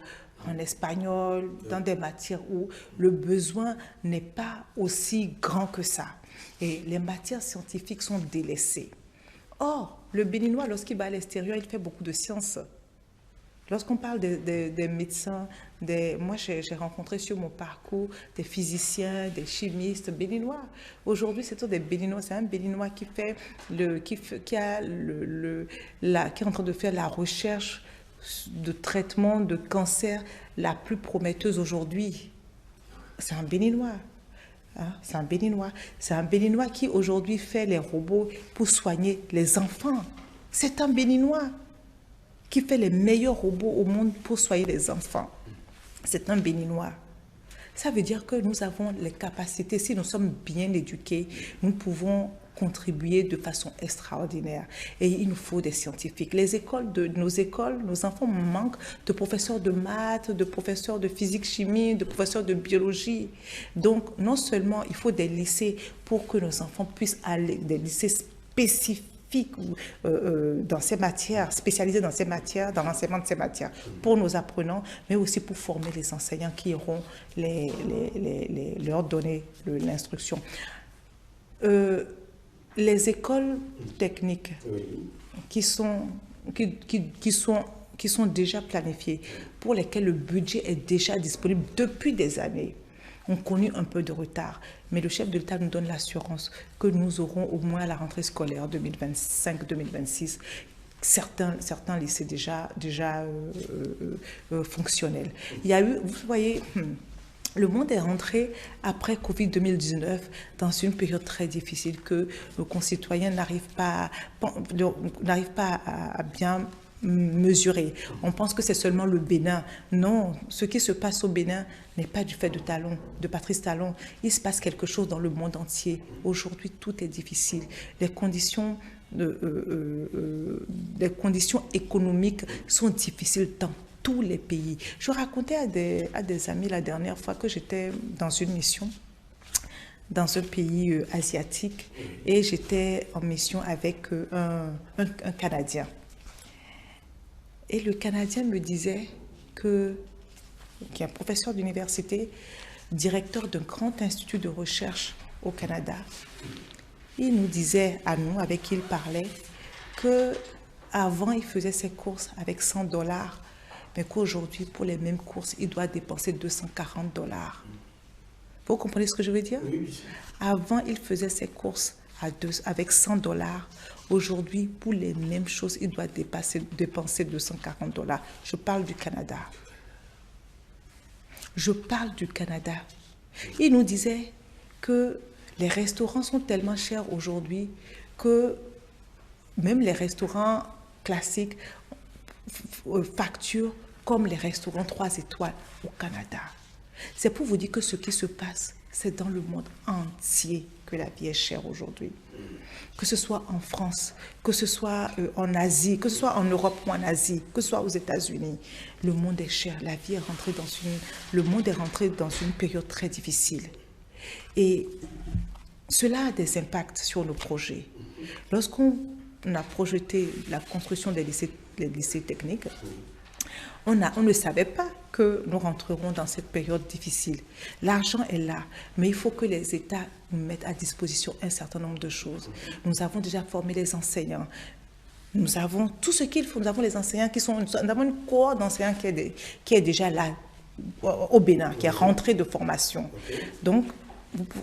Speaker 2: en espagnol, dans des matières où le besoin n'est pas aussi grand que ça. Et les matières scientifiques sont délaissées. Or, le Béninois, lorsqu'il va à l'extérieur, il fait beaucoup de sciences. Lorsqu'on parle des médecins, moi j'ai rencontré sur mon parcours des physiciens, des chimistes béninois. Aujourd'hui, c'est des Béninois. C'est un Béninois qui est en train de faire la recherche de traitement de cancer la plus prometteuse aujourd'hui. C'est un Béninois. C'est un Béninois. C'est un Béninois qui aujourd'hui fait les robots pour soigner les enfants. C'est un Béninois qui fait les meilleurs robots au monde pour soigner les enfants. C'est un Béninois. Ça veut dire que nous avons les capacités, si nous sommes bien éduqués, nous pouvons contribuer de façon extraordinaire. Et il nous faut des scientifiques. Nos enfants manquent de professeurs de maths, de professeurs de physique-chimie, de professeurs de biologie. Donc, non seulement il faut des lycées pour que nos enfants puissent aller, des lycées spécifiques, dans ces matières, spécialisés dans ces matières, dans l'enseignement de ces matières, pour nos apprenants, mais aussi pour former les enseignants qui iront leur donner l'instruction. Les écoles techniques qui sont déjà planifiées, pour lesquelles le budget est déjà disponible depuis des années, ont connu un peu de retard. Mais le chef de l'État nous donne l'assurance que nous aurons au moins à la rentrée scolaire 2025-2026 certains lycées déjà fonctionnels. Il y a eu, vous voyez, le monde est rentré après Covid-2019 dans une période très difficile que nos concitoyens n'arrivent pas à bien mesurer. On pense que c'est seulement le Bénin. Non, ce qui se passe au Bénin n'est pas du fait de Patrice Talon. Il se passe quelque chose dans le monde entier. Aujourd'hui, tout est difficile. Les conditions économiques sont difficiles dans tous les pays. Je racontais à des amis la dernière fois que j'étais dans une mission dans un pays asiatique et j'étais en mission avec un Canadien. Et le Canadien me disait qui est un professeur d'université, directeur d'un grand institut de recherche au Canada. Il nous disait à nous, avec qui il parlait, qu'avant il faisait ses courses avec $100, mais qu'aujourd'hui, pour les mêmes courses, il doit dépenser $240. Vous comprenez ce que je veux dire? Oui. Avant, il faisait ses courses avec $100. Aujourd'hui, pour les mêmes choses, il doit dépenser $240. Je parle du Canada. Il nous disait que les restaurants sont tellement chers aujourd'hui que même les restaurants classiques facturent comme les restaurants 3 étoiles au Canada. C'est pour vous dire que ce qui se passe, c'est dans le monde entier que la vie est chère aujourd'hui. Que ce soit en France, que ce soit en Asie, que ce soit en Europe ou en Asie, que ce soit aux États-Unis, le monde est cher. La vie est rentrée le monde est rentré dans une période très difficile. Et cela a des impacts sur nos projets. Lorsqu'on a projeté la construction des lycées techniques, On ne savait pas que nous rentrerons dans cette période difficile. L'argent est là, mais il faut que les États nous mettent à disposition un certain nombre de choses. Nous avons déjà formé les enseignants. Nous avons tout ce qu'il faut. Nous avons les enseignants nous avons une cohorte d'enseignants qui est déjà là au Bénin, qui est rentrée de formation. Donc,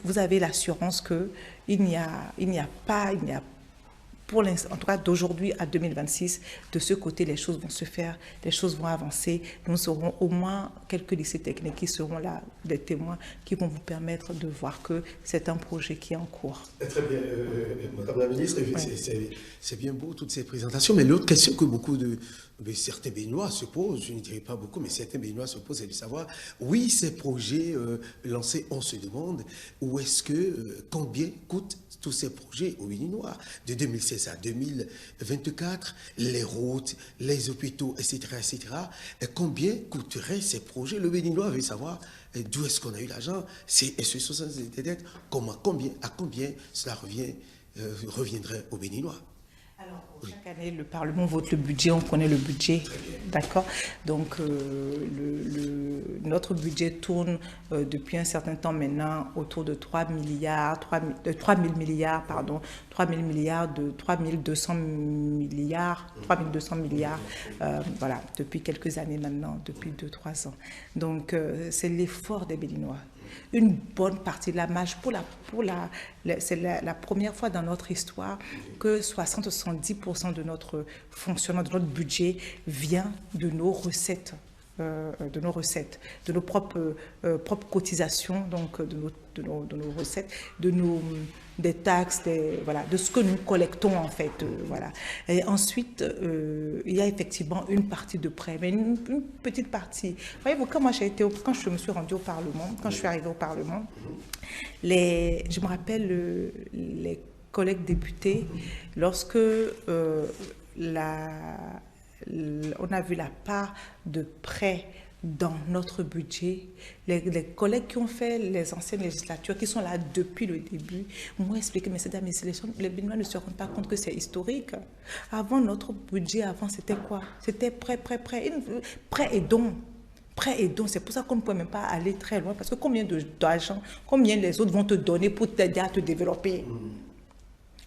Speaker 2: vous avez l'assurance qu'il n'y a pas, pour l'instant, en tout cas d'aujourd'hui à 2026, de ce côté, les choses vont se faire, les choses vont avancer. Nous aurons au moins quelques lycées techniques qui seront là, des témoins qui vont vous permettre de voir que c'est un projet qui est en cours.
Speaker 1: Très bien, Madame la ministre, c'est bien beau toutes ces présentations, mais l'autre question que certains Béninois se posent, je ne dirais pas beaucoup, mais certains Béninois se posent, c'est de savoir, oui, ces projets lancés, on se demande où est-ce que, combien coûtent tous ces projets aux Béninois de 2016 à 2024, les routes, les hôpitaux, etc., etc. Et combien coûteraient ces projets? Le Béninois veut savoir d'où est-ce qu'on a eu l'argent, est-ce que ce sont des dettes, à combien cela reviendrait aux Béninois?
Speaker 2: Alors, chaque année, le Parlement vote le budget, on connaît le budget, d'accord? Donc, notre budget tourne depuis un certain temps maintenant autour de 3 000 milliards, 3 200 milliards, voilà, depuis quelques années maintenant, depuis 2-3 ans. Donc, c'est l'effort des Béninois. Une bonne partie de la marge, c'est la première fois dans notre histoire que 60-70% de notre fonctionnement, de notre budget vient de nos recettes. De nos propres cotisations, donc de nos recettes, des taxes, de ce que nous collectons en fait. Voilà. Et ensuite, il y a effectivement une partie de prêt, mais une petite partie. Voyez-vous, quand je me suis rendue au Parlement, quand je suis arrivée au Parlement, je me rappelle les collègues députés, lorsque on a vu la part de prêts dans notre budget. Les collègues qui ont fait les anciennes législatures, qui sont là depuis le début, m'ont expliqué, mais mesdames et messieurs, les Béninois ne se rendent pas compte que c'est historique. Avant, notre budget, c'était quoi? C'était prêt et don. Prêt et don, c'est pour ça qu'on ne peut même pas aller très loin, parce que combien d'argent, combien les autres vont te donner pour t'aider à te développer?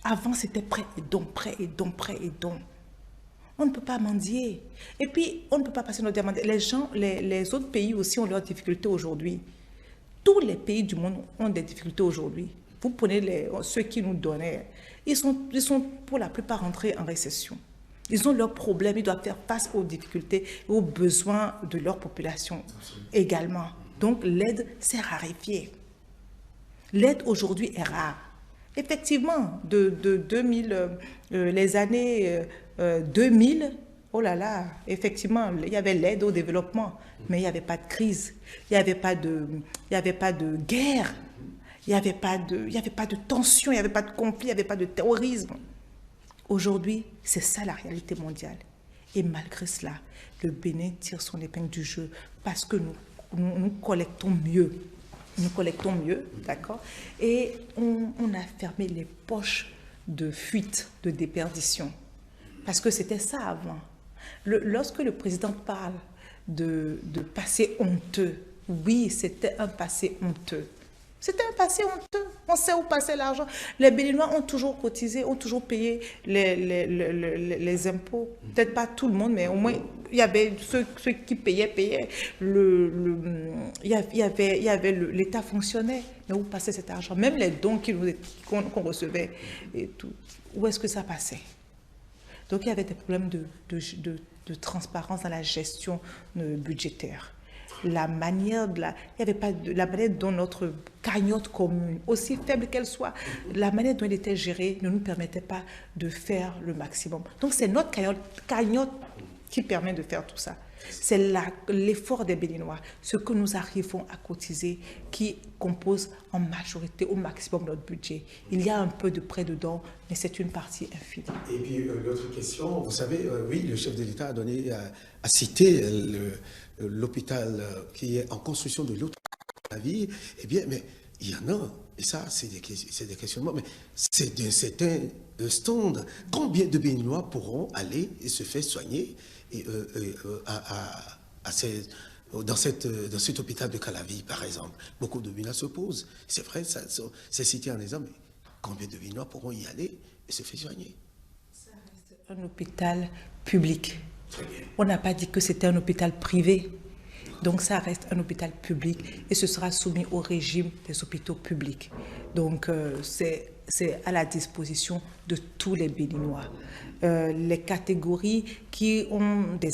Speaker 2: Avant, c'était prêt et don. On ne peut pas mendier. Et puis, on ne peut pas passer notre demande. Les autres pays aussi ont leurs difficultés aujourd'hui. Tous les pays du monde ont des difficultés aujourd'hui. Vous prenez ceux qui nous donnaient, ils sont pour la plupart rentrés en récession. Ils ont leurs problèmes, ils doivent faire face aux difficultés et aux besoins de leur population également. Donc, l'aide s'est raréfiée. L'aide aujourd'hui est rare. Effectivement, les années 2000, oh là là, effectivement, il y avait l'aide au développement, mais il n'y avait pas de crise, il n'y avait pas de guerre, il n'y avait pas de tension, il n'y avait pas de conflit, il n'y avait pas de terrorisme. Aujourd'hui, c'est ça la réalité mondiale. Et malgré cela, le Bénin tire son épingle du jeu parce que nous collectons mieux. Nous collectons mieux, d'accord? Et on a fermé les poches de fuite, de déperdition. Parce que c'était ça avant. Lorsque le président parle de passé honteux, oui, c'était un passé honteux. C'était un passé honteux. On sait où passer l'argent. Les Béninois ont toujours cotisé, ont toujours payé les impôts. Peut-être pas tout le monde, mais au moins, il y avait ceux qui payaient. L'État fonctionnait. Mais où passait cet argent? Même les dons qu'on recevait et tout. Où est-ce que ça passait? Donc, il y avait des problèmes de transparence dans la gestion budgétaire. La manière dont notre cagnotte commune, aussi faible qu'elle soit, la manière dont elle était gérée ne nous permettait pas de faire le maximum. Donc, c'est notre cagnotte qui permet de faire tout ça. C'est l'effort des Béninois, ce que nous arrivons à cotiser, qui compose en majorité au maximum notre budget. Il y a un peu de prêt dedans, mais c'est une partie infime.
Speaker 1: Et puis l'autre question, vous savez, oui, le chef de l'État a cité l'hôpital qui est en construction de l'autre vie. Eh bien, mais il y en a, et ça, c'est des questionnements, mais c'est d'un certain stand. Combien de Béninois pourront aller et se faire soigner dans cet hôpital de Calavi, par exemple? Beaucoup de Béninois se posent. C'est vrai, c'est cité en exemple, mais combien de Béninois pourront y aller et se faire soigner?
Speaker 2: Ça reste un hôpital public. On n'a pas dit que c'était un hôpital privé. Donc ça reste un hôpital public et ce sera soumis au régime des hôpitaux publics. Donc c'est à la disposition de tous les Béninois. Les catégories qui ont qui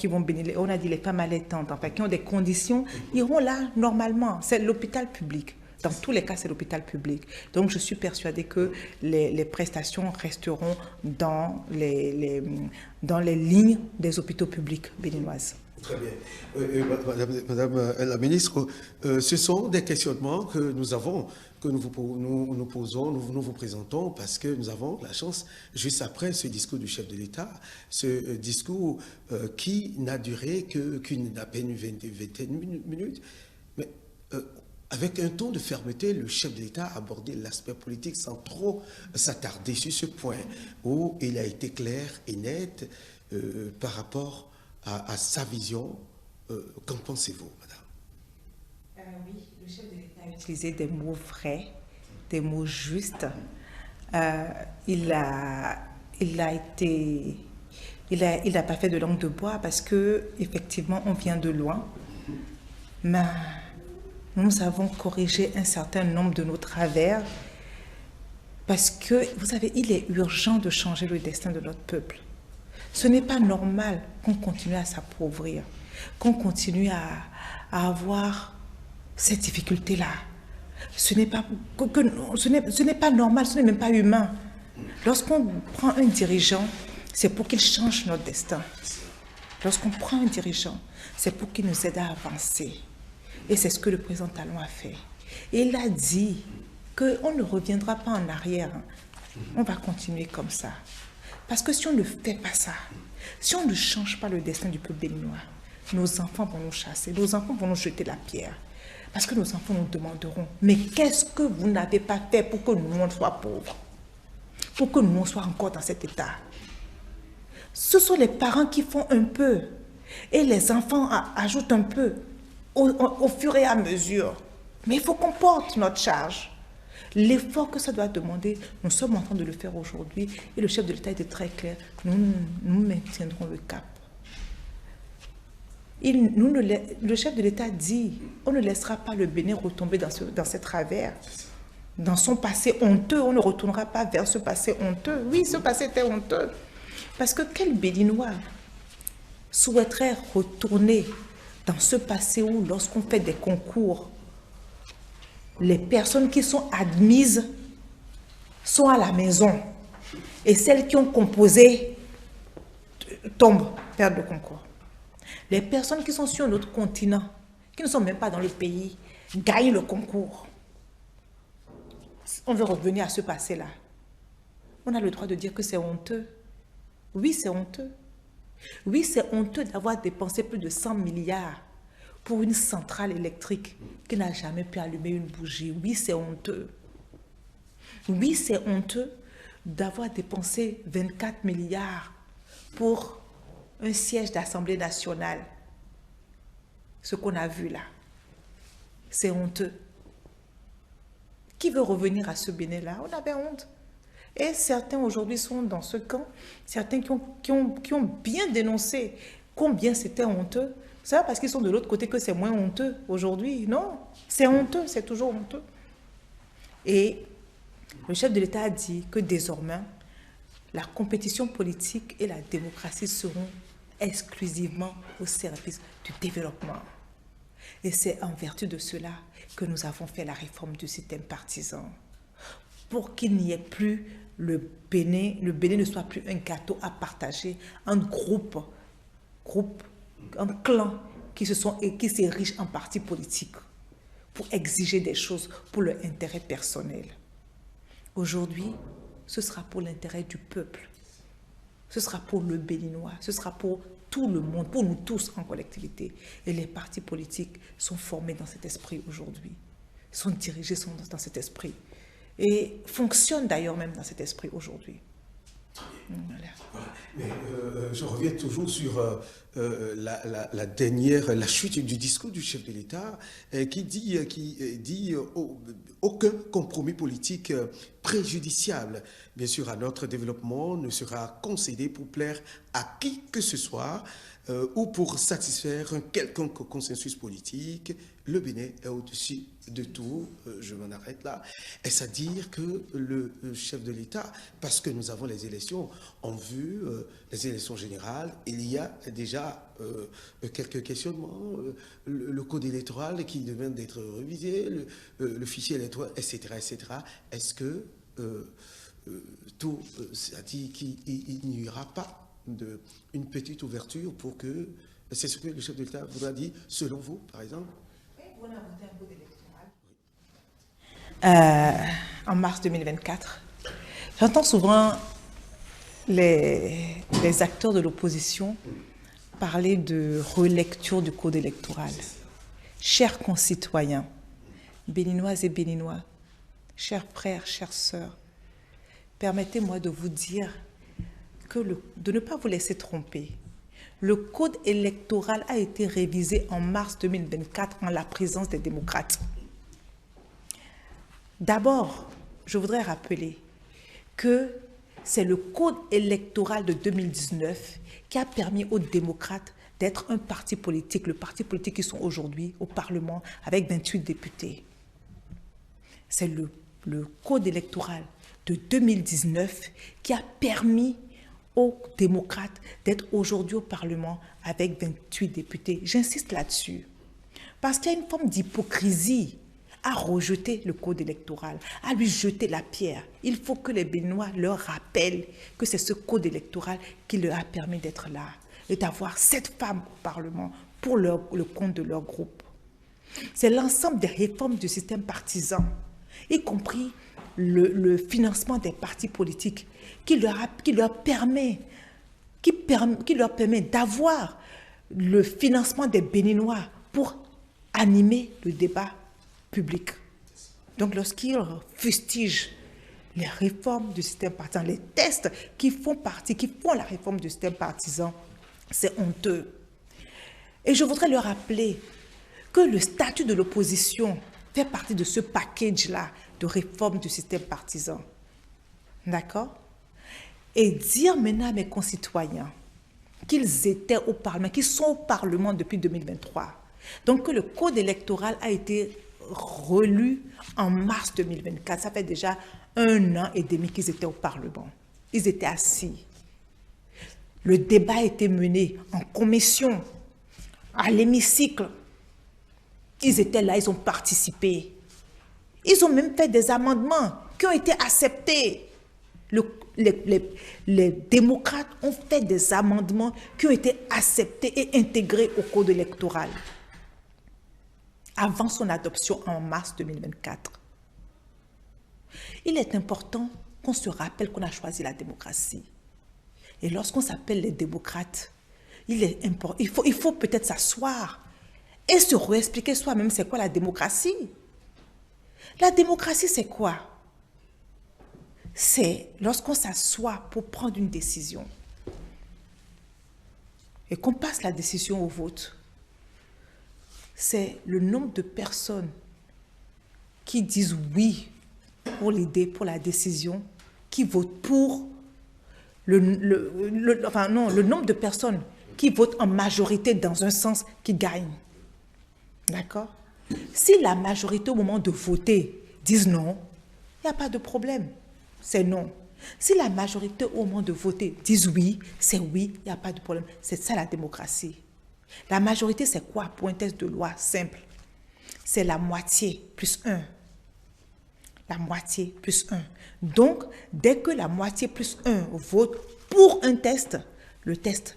Speaker 2: vont bénéficier, on a dit les femmes allaitantes, enfin qui ont des conditions, iront là normalement. C'est l'hôpital public. Dans tous les cas, c'est l'hôpital public. Donc, je suis persuadée que les prestations resteront dans les lignes des hôpitaux publics béninoises.
Speaker 1: Très bien. Madame la ministre, ce sont des questionnements que nous avons, que nous posons, nous vous présentons, parce que nous avons la chance, juste après ce discours du chef de l'État, ce discours qui n'a duré qu'à peine une vingtaine de minutes, mais avec un ton de fermeté, le chef de l'État a abordé l'aspect politique sans trop s'attarder sur ce point, où il a été clair et net par rapport à sa vision. Qu'en pensez-vous, madame?
Speaker 2: Oui, le chef de l'État a utilisé des mots vrais, des mots justes. Il n'a pas fait de langue de bois parce que effectivement on vient de loin. Mais nous avons corrigé un certain nombre de nos travers parce que, vous savez, il est urgent de changer le destin de notre peuple. Ce n'est pas normal qu'on continue à s'appauvrir, qu'on continue à avoir ces difficultés-là. Ce n'est pas normal, ce n'est même pas humain. Lorsqu'on prend un dirigeant, c'est pour qu'il change notre destin. Lorsqu'on prend un dirigeant, c'est pour qu'il nous aide à avancer. Et c'est ce que le président Talon a fait. Et il a dit qu'on ne reviendra pas en arrière. On va continuer comme ça. Parce que si on ne fait pas ça, si on ne change pas le destin du peuple béninois, nos enfants vont nous chasser, nos enfants vont nous jeter la pierre. Parce que nos enfants nous demanderont, mais qu'est-ce que vous n'avez pas fait pour que nous, on soit pauvres? Pour que nous, on soit encore dans cet état? Ce sont les parents qui font un peu. Et les enfants ajoutent un peu. Au fur et à mesure. Mais il faut qu'on porte notre charge. L'effort que ça doit demander, nous sommes en train de le faire aujourd'hui et le chef de l'État était très clair. Nous maintiendrons le cap. Le chef de l'État dit, on ne laissera pas le Bénin retomber dans ses travers, dans son passé honteux. On ne retournera pas vers ce passé honteux. Oui, ce passé était honteux. Parce que quel Béninois souhaiterait retourner dans ce passé où, lorsqu'on fait des concours, les personnes qui sont admises sont à la maison et celles qui ont composé tombent, perdent le concours. Les personnes qui sont sur un autre continent, qui ne sont même pas dans le pays, gagnent le concours. On veut revenir à ce passé-là. On a le droit de dire que c'est honteux. Oui, c'est honteux. Oui, c'est honteux d'avoir dépensé plus de 100 milliards pour une centrale électrique qui n'a jamais pu allumer une bougie. Oui, c'est honteux. Oui, c'est honteux d'avoir dépensé 24 milliards pour un siège d'Assemblée nationale. Ce qu'on a vu là, c'est honteux. Qui veut revenir à ce Bénin-là? On avait honte. Et certains aujourd'hui sont dans ce camp, certains qui ont bien dénoncé combien c'était honteux. C'est pas parce qu'ils sont de l'autre côté que c'est moins honteux aujourd'hui. Non, c'est honteux, c'est toujours honteux. Et le chef de l'État a dit que désormais, la compétition politique et la démocratie seront exclusivement au service du développement. Et c'est en vertu de cela que nous avons fait la réforme du système partisan. Pour qu'il n'y ait plus le Bénin ne soit plus un gâteau à partager, un groupe, un clan qui s'érige en parti politique pour exiger des choses pour leur intérêt personnel. Aujourd'hui, ce sera pour l'intérêt du peuple. Ce sera pour le Béninois, ce sera pour tout le monde, pour nous tous en collectivité. Et les partis politiques sont formés dans cet esprit aujourd'hui, sont dirigés dans cet esprit et fonctionnent d'ailleurs même dans cet esprit aujourd'hui.
Speaker 1: Voilà. Mais je reviens toujours sur la chute du discours du chef de l'État qui dit aucun compromis politique préjudiciable, bien sûr, à notre développement ne sera concédé pour plaire à qui que ce soit ou pour satisfaire un quelconque consensus politique. Le Bénin est au-dessus de tout, je m'en arrête là. Est-ce à dire que le chef de l'État, parce que nous avons les élections en vue, les élections générales, il y a déjà quelques questionnements, le code électoral qui demande d'être révisé, le fichier électoral, etc., etc. Est-ce que tout, c'est-à-dire qu'il n'y aura pas une petite ouverture pour que, c'est ce que le chef de l'État voudra dire, selon vous, par exemple?
Speaker 2: On a voté un code électoral en mars 2024. J'entends souvent les acteurs de l'opposition parler de relecture du code électoral. Chers concitoyens, béninoises et béninois, chers frères, chères sœurs, permettez-moi de vous dire de ne pas vous laisser tromper. Le code électoral a été révisé en mars 2024 en la présence des démocrates. D'abord, je voudrais rappeler que c'est le code électoral de 2019 qui a permis aux démocrates d'être un parti politique, le parti politique qui sont aujourd'hui au Parlement avec 28 députés. C'est le code électoral de 2019 qui a permis aux démocrates d'être aujourd'hui au Parlement avec 28 députés. J'insiste là-dessus, parce qu'il y a une forme d'hypocrisie à rejeter le code électoral, à lui jeter la pierre. Il faut que les Béninois leur rappellent que c'est ce code électoral qui leur a permis d'être là et d'avoir 7 femmes au Parlement pour le compte de leur groupe. C'est l'ensemble des réformes du système partisan, y compris le financement des partis politiques, qui leur permet d'avoir le financement des Béninois pour animer le débat public. Donc lorsqu'ils fustigent les réformes du système partisan, les tests qui font la réforme du système partisan, c'est honteux. Et je voudrais leur rappeler que le statut de l'opposition fait partie de ce package-là de réforme du système partisan. D'accord? Et dire maintenant à mes concitoyens qu'ils étaient au Parlement, qu'ils sont au Parlement depuis 2023. Donc que le code électoral a été relu en mars 2024. Ça fait déjà 1 an et demi qu'ils étaient au Parlement. Ils étaient assis. Le débat a été mené en commission, à l'hémicycle. Ils étaient là, ils ont participé. Ils ont même fait des amendements qui ont été acceptés. Les démocrates ont fait des amendements qui ont été acceptés et intégrés au code électoral avant son adoption en mars 2024. Il est important qu'on se rappelle qu'on a choisi la démocratie. Et lorsqu'on s'appelle les démocrates, il faut peut-être s'asseoir et se réexpliquer soi-même c'est quoi la démocratie. La démocratie, c'est quoi? C'est lorsqu'on s'assoit pour prendre une décision et qu'on passe la décision au vote. C'est le nombre de personnes qui disent oui pour l'idée, pour la décision, qui votent pour le nombre de personnes qui votent en majorité dans un sens qui gagne. D'accord? Si la majorité au moment de voter disent non, il n'y a pas de problème. C'est non. Si la majorité au moment de voter disent oui, c'est oui, il n'y a pas de problème. C'est ça la démocratie. La majorité, c'est quoi pour un texte de loi simple? C'est la moitié plus 1. La moitié plus 1. Donc, dès que la moitié plus 1 vote pour un test, le test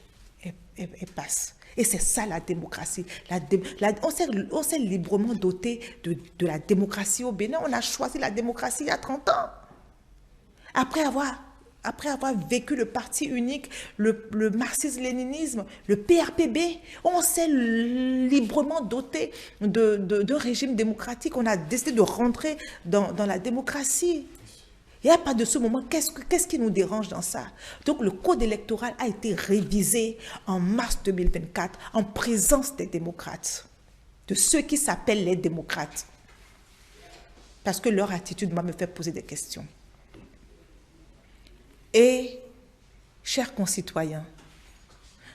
Speaker 2: passe. Et c'est ça la démocratie. On s'est librement doté de la démocratie au Bénin. On a choisi la démocratie il y a 30 ans. Après avoir après avoir vécu le parti unique, le marxisme-léninisme, le PRPB, on s'est librement doté de régime démocratique. On a décidé de rentrer dans la démocratie. Il n'y a pas de ce moment, qu'est-ce qui nous dérange dans ça? Donc le code électoral a été révisé en mars 2024 en présence des démocrates, de ceux qui s'appellent les démocrates. Parce que leur attitude, moi, me fait poser des questions. Et, chers concitoyens,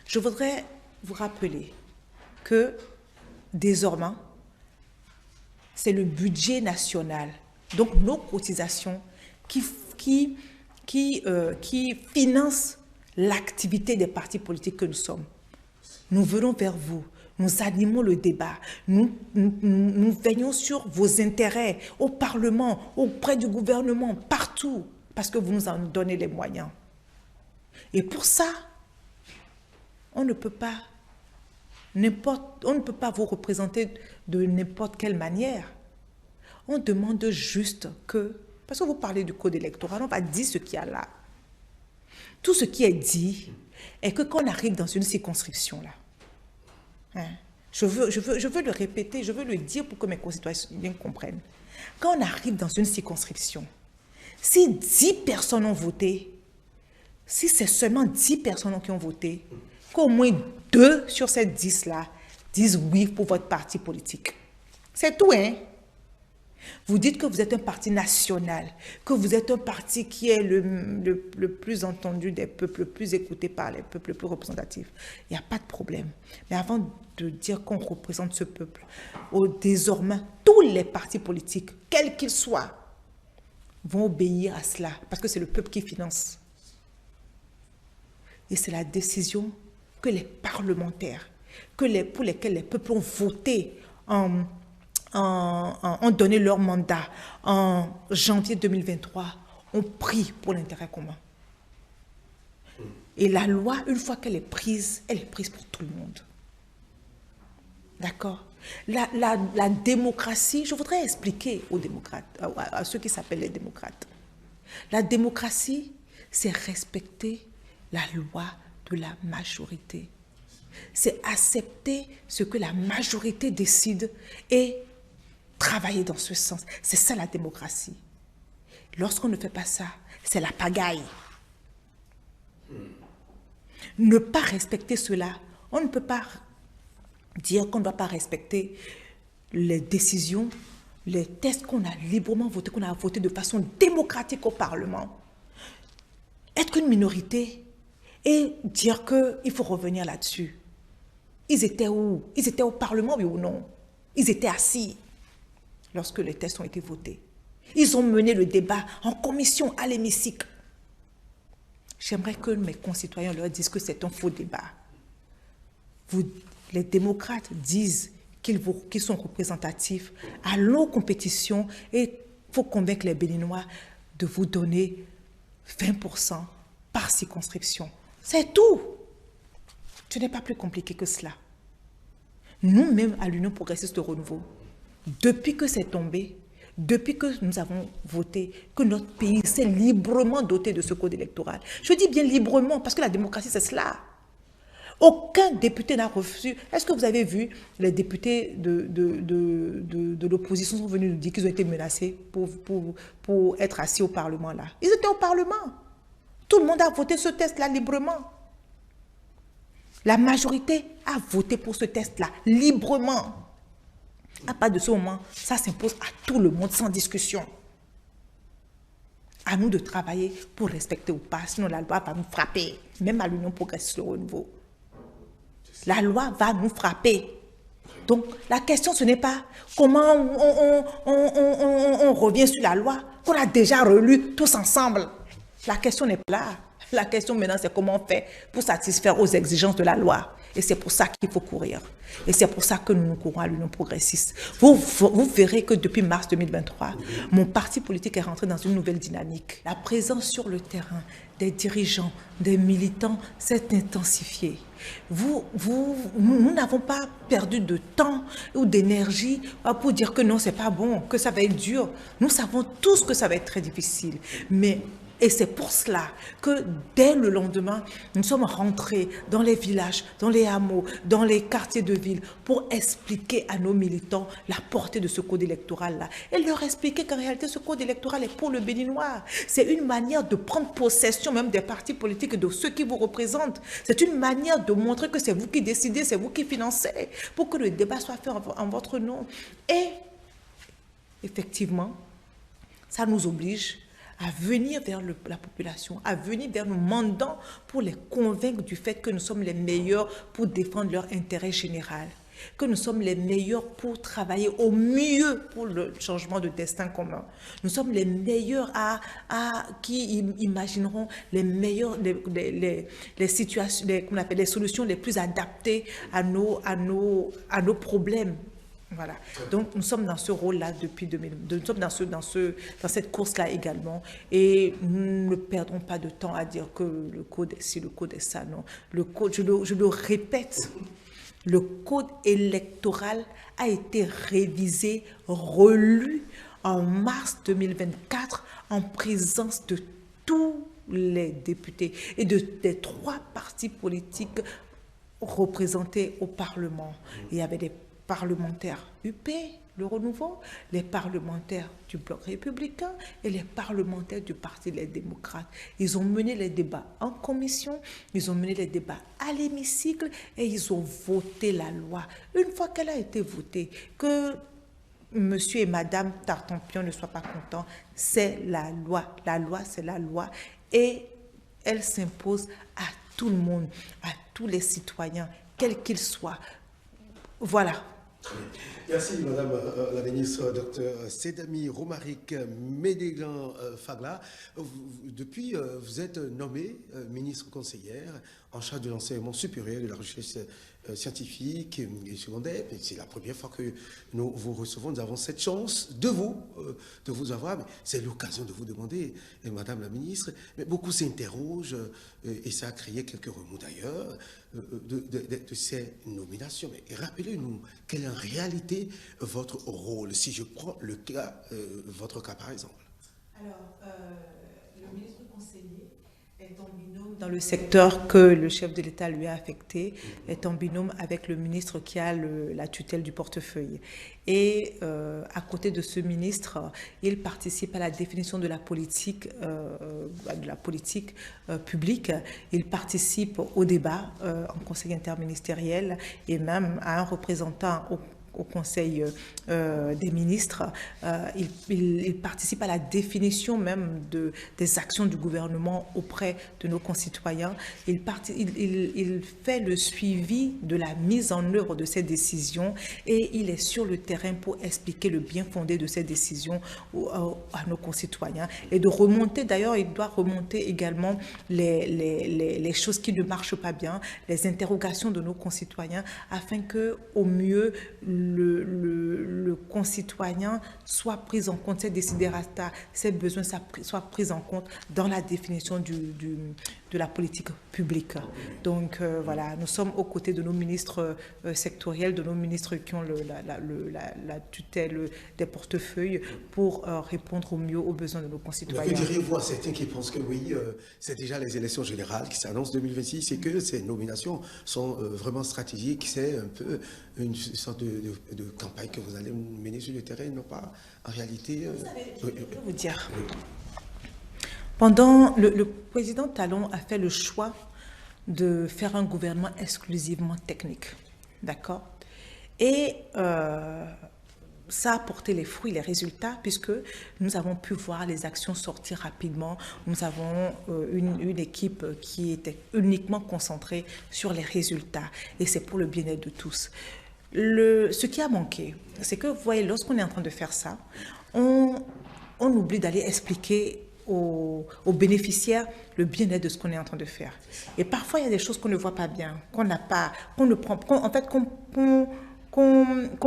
Speaker 2: je voudrais vous rappeler que désormais, c'est le budget national, donc nos cotisations, qui finance l'activité des partis politiques que nous sommes. Nous venons vers vous, nous animons le débat, nous veillons sur vos intérêts au Parlement, auprès du gouvernement, partout, parce que vous nous en donnez les moyens. Et pour ça, on ne peut pas vous représenter de n'importe quelle manière. On demande juste que, parce que vous parlez du code électoral, on va dire ce qu'il y a là. Tout ce qui est dit est que quand on arrive dans une circonscription, là, je veux le répéter, je veux le dire pour que mes concitoyens comprennent. Quand on arrive dans une circonscription, si 10 personnes ont voté, si c'est seulement 10 personnes qui ont voté, qu'au moins 2 sur ces 10-là disent oui pour votre parti politique. C'est tout, hein? Vous dites que vous êtes un parti national, que vous êtes un parti qui est le plus entendu des peuples, le plus écouté par les peuples, le plus représentatif. Il n'y a pas de problème. Mais avant de dire qu'on représente ce peuple, désormais, tous les partis politiques, quels qu'ils soient, vont obéir à cela, parce que c'est le peuple qui finance. Et c'est la décision que les parlementaires, pour lesquels les peuples ont voté ont donné leur mandat en janvier 2023, ont pris pour l'intérêt commun. Et la loi, une fois qu'elle est prise pour tout le monde. D'accord? La démocratie, je voudrais expliquer aux démocrates, à ceux qui s'appellent les démocrates. La démocratie, c'est respecter la loi de la majorité. C'est accepter ce que la majorité décide et travailler dans ce sens. C'est ça la démocratie. Lorsqu'on ne fait pas ça, c'est la pagaille. Ne pas respecter cela, on ne peut pas dire qu'on ne va pas respecter les décisions, les textes qu'on a librement votés, qu'on a votés de façon démocratique au Parlement. Être une minorité et dire qu'il faut revenir là-dessus. Ils étaient où? Ils étaient au Parlement, oui ou non? Ils étaient assis lorsque les textes ont été votés. Ils ont mené le débat en commission à l'hémicycle. J'aimerais que mes concitoyens leur disent que c'est un faux débat. Les démocrates disent qu'ils sont représentatifs. Allons aux compétitions et il faut convaincre les Béninois de vous donner 20% par circonscription. C'est tout. Ce n'est pas plus compliqué que cela. Nous-mêmes, à l'Union progressiste de renouveau, depuis que c'est tombé, depuis que nous avons voté, que notre pays s'est librement doté de ce code électoral. Je dis bien librement, parce que la démocratie, c'est cela. Aucun député n'a refusé. Est-ce que vous avez vu les députés de l'opposition sont venus nous dire qu'ils ont été menacés pour être assis au Parlement là? Ils étaient au Parlement. Tout le monde a voté ce test-là librement. La majorité a voté pour ce test-là librement. À partir de ce moment, ça s'impose à tout le monde sans discussion. À nous de travailler pour respecter ou pas, sinon la loi va nous frapper, même à l'Union progressiste de renouveau. La loi va nous frapper. Donc, la question, ce n'est pas comment on revient sur la loi qu'on a déjà relue tous ensemble. La question n'est pas là. La question maintenant, c'est comment on fait pour satisfaire aux exigences de la loi. Et c'est pour ça qu'il faut courir. Et c'est pour ça que nous courons à l'Union progressiste. Vous verrez que depuis mars 2023, mon parti politique est rentré dans une nouvelle dynamique. La présence sur le terrain des dirigeants, des militants s'est intensifiée. Nous n'avons pas perdu de temps ou d'énergie pour dire que non, c'est pas bon, que ça va être dur. Nous savons tous que ça va être très difficile. Mais Et c'est pour cela que dès le lendemain, nous sommes rentrés dans les villages, dans les hameaux, dans les quartiers de ville pour expliquer à nos militants la portée de ce code électoral-là. Et leur expliquer qu'en réalité, ce code électoral est pour le Béninois. C'est une manière de prendre possession même des partis politiques et de ceux qui vous représentent. C'est une manière de montrer que c'est vous qui décidez, c'est vous qui financez, pour que le débat soit fait en votre nom. Et effectivement, ça nous oblige à venir vers la population, à venir vers nos mandants pour les convaincre du fait que nous sommes les meilleurs pour défendre leur intérêt général, que nous sommes les meilleurs pour travailler au mieux pour le changement de destin commun. Nous sommes les meilleurs qui imagineront les meilleures, les situations, qu'on appelle les solutions les plus adaptées à nos problèmes. Voilà. Donc, nous sommes dans ce rôle-là depuis 2002. Nous sommes dans cette course-là également. Et nous ne perdrons pas de temps à dire que le code est ci, le code est ça. Non. Le code, je le répète, le code électoral a été révisé, relu en mars 2024 en présence de tous les députés et des 3 partis politiques représentés au Parlement. Il y avait des parlementaires UP, le Renouveau, les parlementaires du Bloc républicain et les parlementaires du Parti des démocrates. Ils ont mené les débats en commission, ils ont mené les débats à l'hémicycle et ils ont voté la loi. Une fois qu'elle a été votée, que monsieur et madame Tartampion ne soient pas contents, c'est la loi. La loi, c'est la loi et elle s'impose à tout le monde, à tous les citoyens, quels qu'ils soient. Voilà.
Speaker 1: Merci Madame la ministre, Dr Sedami Romaric Médégan-Fagla. Depuis, vous êtes nommée ministre conseillère en charge de l'enseignement supérieur et de la recherche scientifique et secondaire. C'est la première fois que nous vous recevons. Nous avons cette chance de vous avoir. C'est l'occasion de vous demander, Madame la ministre, mais beaucoup s'interrogent, et ça a créé quelques remous d'ailleurs, de ces nominations. Mais rappelez-nous, quel est en réalité votre rôle, si je prends le cas, votre cas par exemple?
Speaker 2: Alors, le ministre conseiller est en binôme dans le secteur que le chef de l'État lui a affecté, est en binôme avec le ministre qui a la tutelle du portefeuille. Et à côté de ce ministre, il participe à la définition de la politique publique. Il participe au débat en conseil interministériel et même à un représentant au Conseil des ministres. Il participe à la définition même des actions du gouvernement auprès de nos concitoyens. Il fait le suivi de la mise en œuvre de ces décisions et il est sur le terrain pour expliquer le bien fondé de ces décisions à nos concitoyens. Et de remonter, d'ailleurs, il doit remonter également les choses qui ne marchent pas bien, les interrogations de nos concitoyens, afin que, au mieux, le concitoyen soit pris en compte, ses desiderata, ses besoins soient pris en compte dans la définition de la politique publique. Donc voilà, nous sommes aux côtés de nos ministres sectoriels, de nos ministres qui ont la tutelle des portefeuilles pour répondre au mieux aux besoins de nos concitoyens.
Speaker 1: Que direz-vous à certains qui pensent que oui, c'est déjà les élections générales qui s'annoncent 2026 et que ces nominations sont vraiment stratégiques, c'est un peu une sorte de campagne que vous allez mener sur le terrain, non pas en réalité...
Speaker 2: Vous savez, je vais vous dire... Pendant le président Talon a fait le choix de faire un gouvernement exclusivement technique, d'accord? Et ça a porté les fruits, les résultats, puisque nous avons pu voir les actions sortir rapidement. Nous avons une équipe qui était uniquement concentrée sur les résultats, et c'est pour le bien-être de tous. Ce qui a manqué, c'est que, vous voyez, lorsqu'on est en train de faire ça, on oublie d'aller expliquer aux bénéficiaires le bien-être de ce qu'on est en train de faire. Et parfois, il y a des choses qu'on ne voit pas bien, qu'on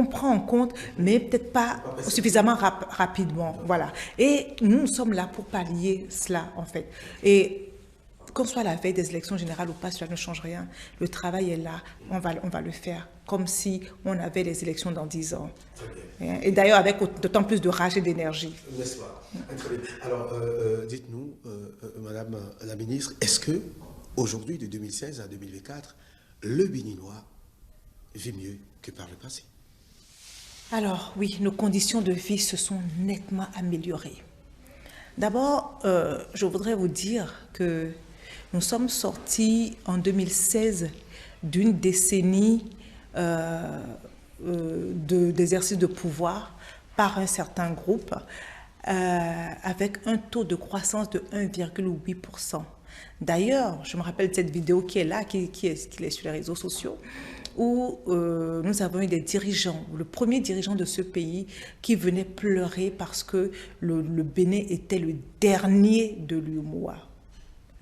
Speaker 2: prend en compte, mais peut-être pas suffisamment rapidement. Voilà. Et nous sommes là pour pallier cela, en fait. Et qu'on soit la veille des élections générales ou pas, cela ne change rien. Le travail est là, on va le faire comme si on avait les élections dans 10 ans. Et d'ailleurs, avec d'autant plus de rage et d'énergie.
Speaker 1: N'est-ce pas? Très bien. Alors, dites-nous, Madame la ministre, est-ce que aujourd'hui, de 2016 à 2024, le Béninois vit mieux que par le passé?
Speaker 2: Alors, oui, nos conditions de vie se sont nettement améliorées. D'abord, je voudrais vous dire que nous sommes sortis en 2016 d'une décennie d'exercice de pouvoir par un certain groupe avec un taux de croissance de 1,8%. D'ailleurs, je me rappelle de cette vidéo qui est là, qui est sur les réseaux sociaux, où nous avons eu des dirigeants, le premier dirigeant de ce pays qui venait pleurer parce que le Bénin était le dernier de l'UEMOA.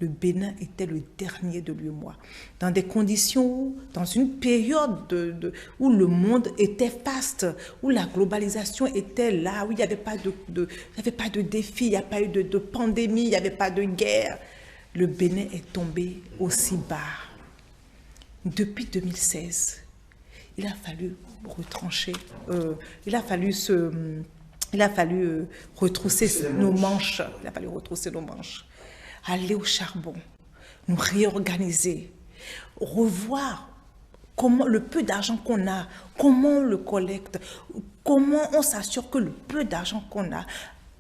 Speaker 2: Le Bénin était le dernier de l'UEMOA. Dans des conditions où, dans une période où le monde était vaste, où la globalisation était là, où il n'y avait pas de défi, il n'y a pas eu de pandémie, il n'y avait pas de guerre, le Bénin est tombé aussi bas. Depuis 2016, il a fallu retrancher, il a fallu retrousser nos manches, aller au charbon, nous réorganiser, revoir comment le peu d'argent qu'on a, comment on le collecte, comment on s'assure que le peu d'argent qu'on a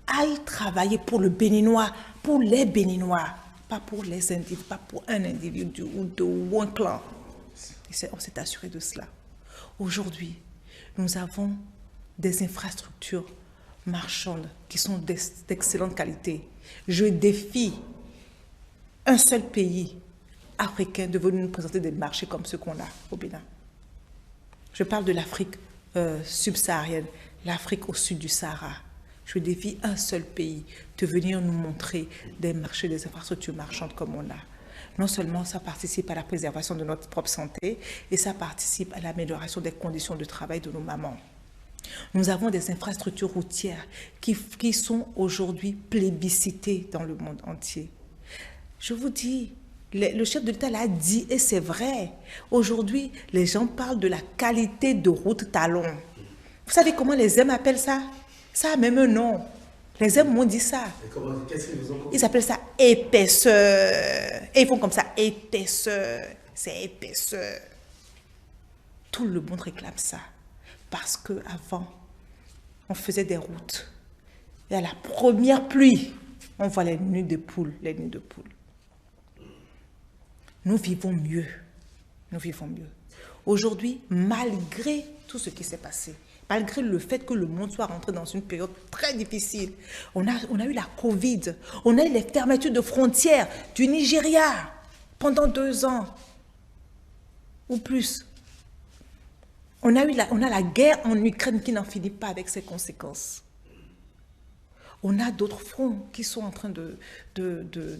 Speaker 2: aille travailler pour le Béninois, pour les Béninois, pas pour les individus, pas pour un individu ou un clan. On s'est assuré de cela. Aujourd'hui, nous avons des infrastructures marchandes qui sont d'excellente qualité. Je défie un seul pays africain de venir nous présenter des marchés comme ceux qu'on a au Bénin. Je parle de l'Afrique subsaharienne, l'Afrique au sud du Sahara. Je défie un seul pays de venir nous montrer des marchés, des infrastructures marchandes comme on a. Non seulement ça participe à la préservation de notre propre santé, et ça participe à l'amélioration des conditions de travail de nos mamans. Nous avons des infrastructures routières qui sont aujourd'hui plébiscitées dans le monde entier. Je vous dis, le chef de l'État l'a dit, et c'est vrai. Aujourd'hui, les gens parlent de la qualité de route talon. Vous savez comment les M appellent ça? Ça a même un nom. Les M m'ont dit ça.
Speaker 1: Qu'est-ce qu'ils vous ont compris?
Speaker 2: Ils appellent ça épaisseur. Et ils font comme ça, épaisseur. C'est épaisseur. Tout le monde réclame ça. Parce qu'avant, on faisait des routes. Et à la première pluie, on voit les nids de poules, Nous vivons mieux. Nous vivons mieux. Aujourd'hui, malgré tout ce qui s'est passé, malgré le fait que le monde soit rentré dans une période très difficile, on a eu la Covid, on a eu les fermetures de frontières du Nigeria pendant 2 ans ou plus. On a la guerre en Ukraine qui n'en finit pas avec ses conséquences. On a d'autres fronts qui sont en train de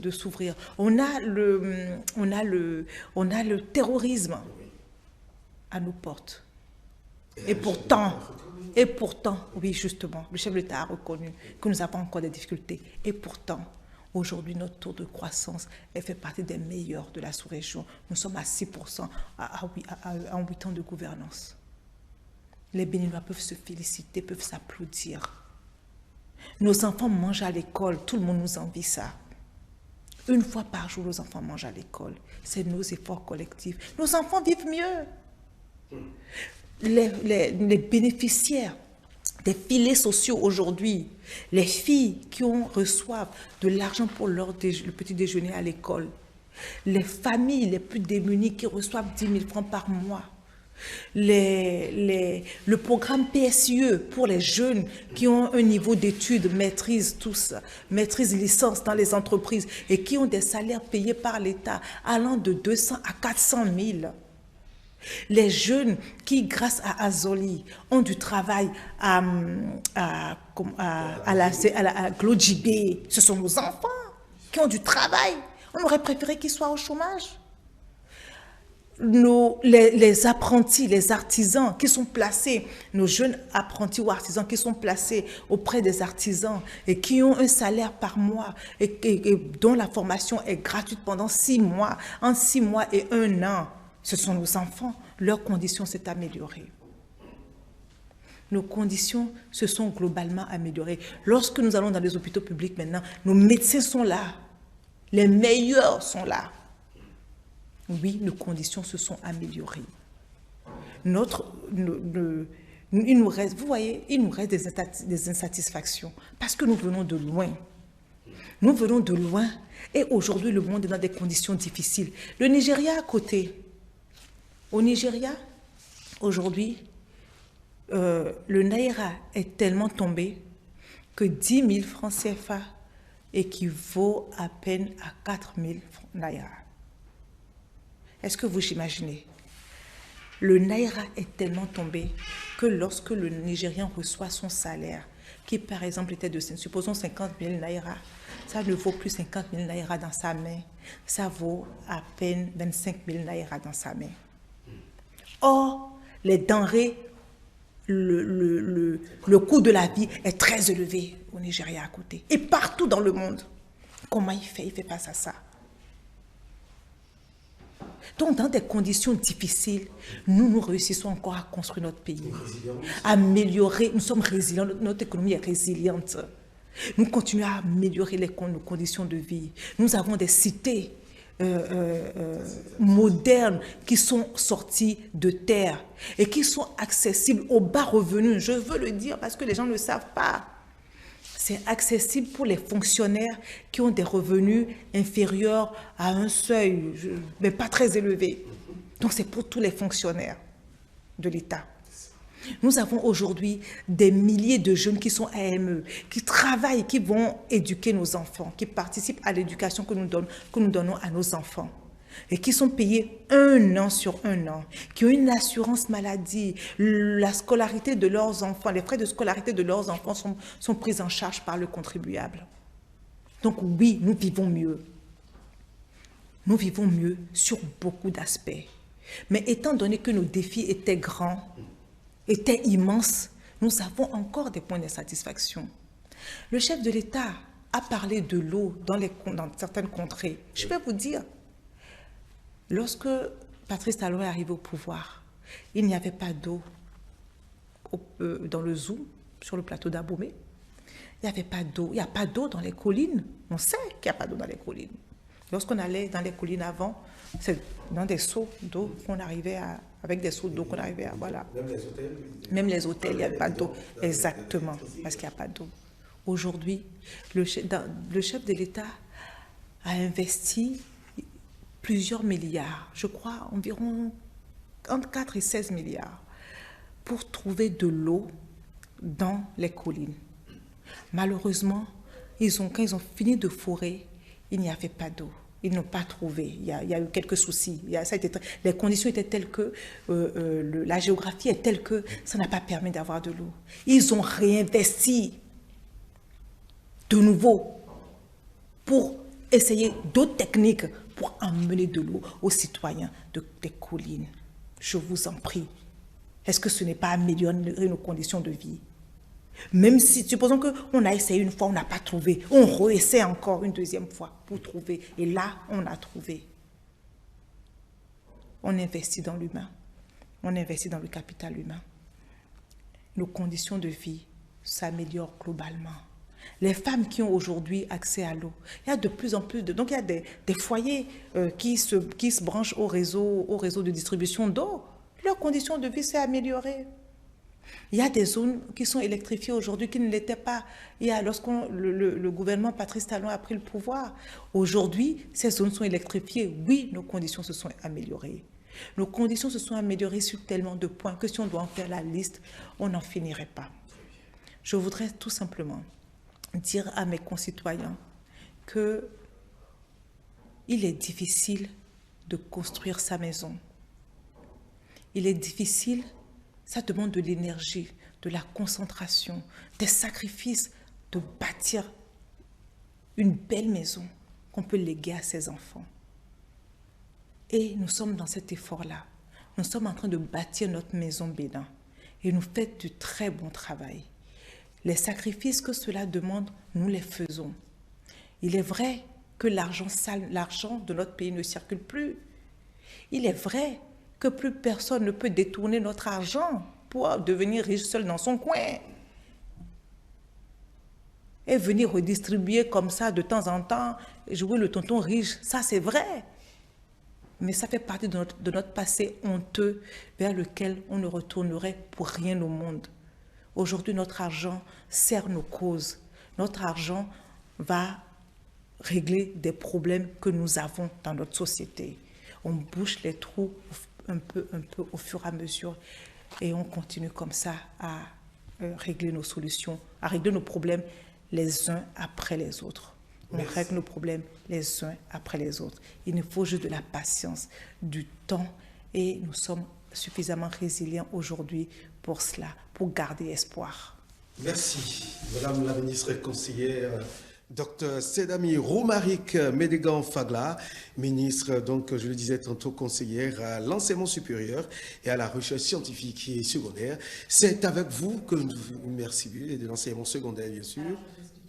Speaker 2: s'ouvrir. On a le terrorisme à nos portes. Et pourtant, oui justement, le chef de l'État a reconnu que nous avons encore des difficultés. Et pourtant, aujourd'hui, notre taux de croissance fait partie des meilleurs de la sous-région. Nous sommes à 6% en 8 ans de gouvernance. Les Béninois peuvent se féliciter, peuvent s'applaudir. Nos enfants mangent à l'école, tout le monde nous envie ça. 1 fois par jour, nos enfants mangent à l'école. C'est nos efforts collectifs. Nos enfants vivent mieux. Les bénéficiaires des filets sociaux aujourd'hui, les filles qui reçoivent de l'argent pour le petit déjeuner à l'école, les familles les plus démunies qui reçoivent 10 000 francs par mois, le programme PSE pour les jeunes qui ont un niveau d'études, maîtrise licence dans les entreprises et qui ont des salaires payés par l'État allant de 200 à 400 000. Les jeunes qui, grâce à Azoli, ont du travail à Glodjibé, ce sont nos enfants qui ont du travail. On aurait préféré qu'ils soient au chômage. Les apprentis, les artisans qui sont placés, nos jeunes apprentis ou artisans qui sont placés auprès des artisans et qui ont un salaire par mois et dont la formation est gratuite pendant 6 mois, entre 6 mois et 1 an. Ce sont nos enfants. Leurs conditions s'est améliorées. Nos conditions se sont globalement améliorées. Lorsque nous allons dans les hôpitaux publics maintenant, nos médecins sont là. Les meilleurs sont là. Oui, nos conditions se sont améliorées. Il nous reste, vous voyez, il nous reste des insatisfactions parce que nous venons de loin. Nous venons de loin et aujourd'hui, le monde est dans des conditions difficiles. Le Nigeria à côté. Au Nigeria, aujourd'hui, le Naira est tellement tombé que 10 000 francs CFA équivaut à peine à 4 000 Naira. Est-ce que vous imaginez? Le Naira est tellement tombé que lorsque le Nigérien reçoit son salaire, qui par exemple était de, supposons 50 000 Naira, ça ne vaut plus 50 000 Naira dans sa main, ça vaut à peine 25 000 Naira dans sa main. Or, les denrées, le coût de la vie est très élevé au Nigeria à côté. Et partout dans le monde. Comment il fait? Il fait face à ça. Donc, dans des conditions difficiles, nous réussissons encore à construire notre pays. Améliorer, nous sommes résilients, notre économie est résiliente. Nous continuons à améliorer nos conditions de vie. Nous avons des cités modernes qui sont sorties de terre et qui sont accessibles aux bas revenus. Je veux le dire parce que les gens ne le savent pas. C'est accessible pour les fonctionnaires qui ont des revenus inférieurs à un seuil, mais pas très élevé. Donc c'est pour tous les fonctionnaires de l'État. Nous avons aujourd'hui des milliers de jeunes qui sont AME, qui travaillent, qui vont éduquer nos enfants, qui participent à l'éducation que nous donnons à nos enfants et qui sont payés 1 an sur 1 an, qui ont une assurance maladie, la scolarité de leurs enfants, les frais de scolarité de leurs enfants sont pris en charge par le contribuable. Donc oui, nous vivons mieux. Nous vivons mieux sur beaucoup d'aspects. Mais étant donné que nos défis étaient grands, étaient immenses, nous avons encore des points d'insatisfaction. Le chef de l'État a parlé de l'eau dans certaines contrées. Je vais vous dire, lorsque Patrice Talon est arrivé au pouvoir, il n'y avait pas d'eau dans le Zou, sur le plateau d'Abomey. Il n'y avait pas d'eau. Il n'y a pas d'eau dans les collines. On sait qu'il n'y a pas d'eau dans les collines. Lorsqu'on allait dans les collines avant, c'est dans des seaux d'eau qu'on arrivait à... Avec des seaux d'eau qu'on arrivait à... Voilà. Même les hôtels, il n'y a pas d'eau. Exactement, parce qu'il n'y a pas d'eau. Aujourd'hui, le chef de l'État a investi plusieurs milliards, je crois environ entre 4 et 16 milliards, pour trouver de l'eau dans les collines. Malheureusement, quand ils ont fini de forer, il n'y avait pas d'eau. Ils n'ont pas trouvé. Il y a eu quelques soucis. Les conditions étaient telles que, la géographie est telle que ça n'a pas permis d'avoir de l'eau. Ils ont réinvesti de nouveau pour essayer d'autres techniques pour emmener de l'eau aux citoyens des collines. Je vous en prie. Est-ce que ce n'est pas améliorer nos conditions de vie? Même si, supposons qu'on a essayé une fois, on n'a pas trouvé, on réessaie encore une deuxième fois pour trouver. Et là, on a trouvé. On investit dans l'humain. On investit dans le capital humain. Nos conditions de vie s'améliorent globalement. Les femmes qui ont aujourd'hui accès à l'eau, il y a de plus en plus de... Donc, il y a des foyers qui se branchent au réseau de distribution d'eau. Leurs conditions de vie s'est améliorée. Il y a des zones qui sont électrifiées aujourd'hui qui ne l'étaient pas. Lorsque le gouvernement Patrice Talon a pris le pouvoir, aujourd'hui, ces zones sont électrifiées. Oui, nos conditions se sont améliorées. Nos conditions se sont améliorées sur tellement de points que si on doit en faire la liste, on n'en finirait pas. Je voudrais tout simplement dire à mes concitoyens qu'il est difficile de construire sa maison. Il est difficile. Ça demande de l'énergie, de la concentration, des sacrifices de bâtir une belle maison qu'on peut léguer à ses enfants. Et nous sommes dans cet effort-là. Nous sommes en train de bâtir notre maison Bénin. Et nous faisons du très bon travail. Les sacrifices que cela demande, nous les faisons. Il est vrai que l'argent sale, l'argent de notre pays ne circule plus. Il est vrai que plus personne ne peut détourner notre argent pour devenir riche seul dans son coin. Et venir redistribuer comme ça de temps en temps, jouer le tonton riche, ça c'est vrai. Mais ça fait partie de notre passé honteux vers lequel on ne retournerait pour rien au monde. Aujourd'hui, notre argent sert nos causes. Notre argent va régler des problèmes que nous avons dans notre société. On bouche les trous un peu au fur et à mesure et on continue comme ça à régler nos solutions, à régler nos problèmes les uns après les autres. On règle nos problèmes les uns après les autres. Il nous faut juste de la patience, du temps et nous sommes suffisamment résilients aujourd'hui pour cela, pour garder espoir.
Speaker 1: Merci, Madame la ministre conseillère, Dr Sedami Romaric Médégan-Fagla, ministre, donc je le disais tantôt, conseillère à l'enseignement supérieur et à la recherche scientifique et secondaire. C'est avec vous que nous, merci, et de l'enseignement secondaire bien sûr.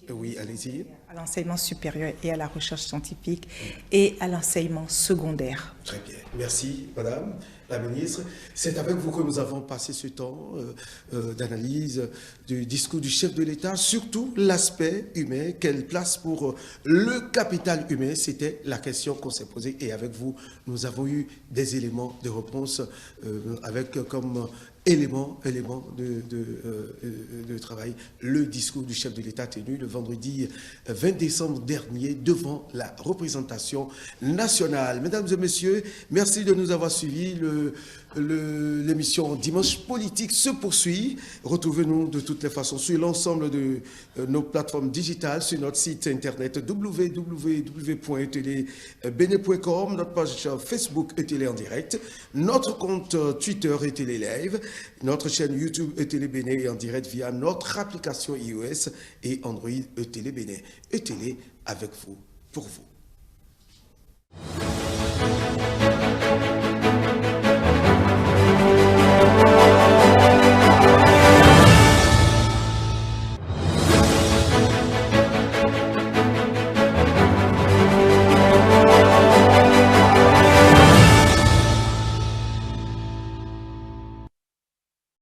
Speaker 1: Oui, allez-y.
Speaker 2: À l'enseignement supérieur et à la recherche scientifique et à l'enseignement secondaire.
Speaker 1: Très bien. Merci, Madame la ministre. C'est avec vous que nous avons passé ce temps d'analyse du discours du chef de l'État, surtout l'aspect humain, quelle place pour le capital humain, c'était la question qu'on s'est posée. Et avec vous, nous avons eu des éléments de réponse avec comme élément de travail, le discours du chef de l'État tenu le vendredi 20 décembre dernier devant la représentation nationale. Mesdames et messieurs, merci de nous avoir suivis. L'émission Dimanche Politique se poursuit. Retrouvez-nous de toutes les façons sur l'ensemble de nos plateformes digitales, sur notre site internet www.etelebene.com, notre page Facebook Etélé en direct, notre compte Twitter Etélé Live, notre chaîne YouTube Etélé Béné en direct via notre application iOS et Android Etélé Béné. Etélé avec vous, pour vous.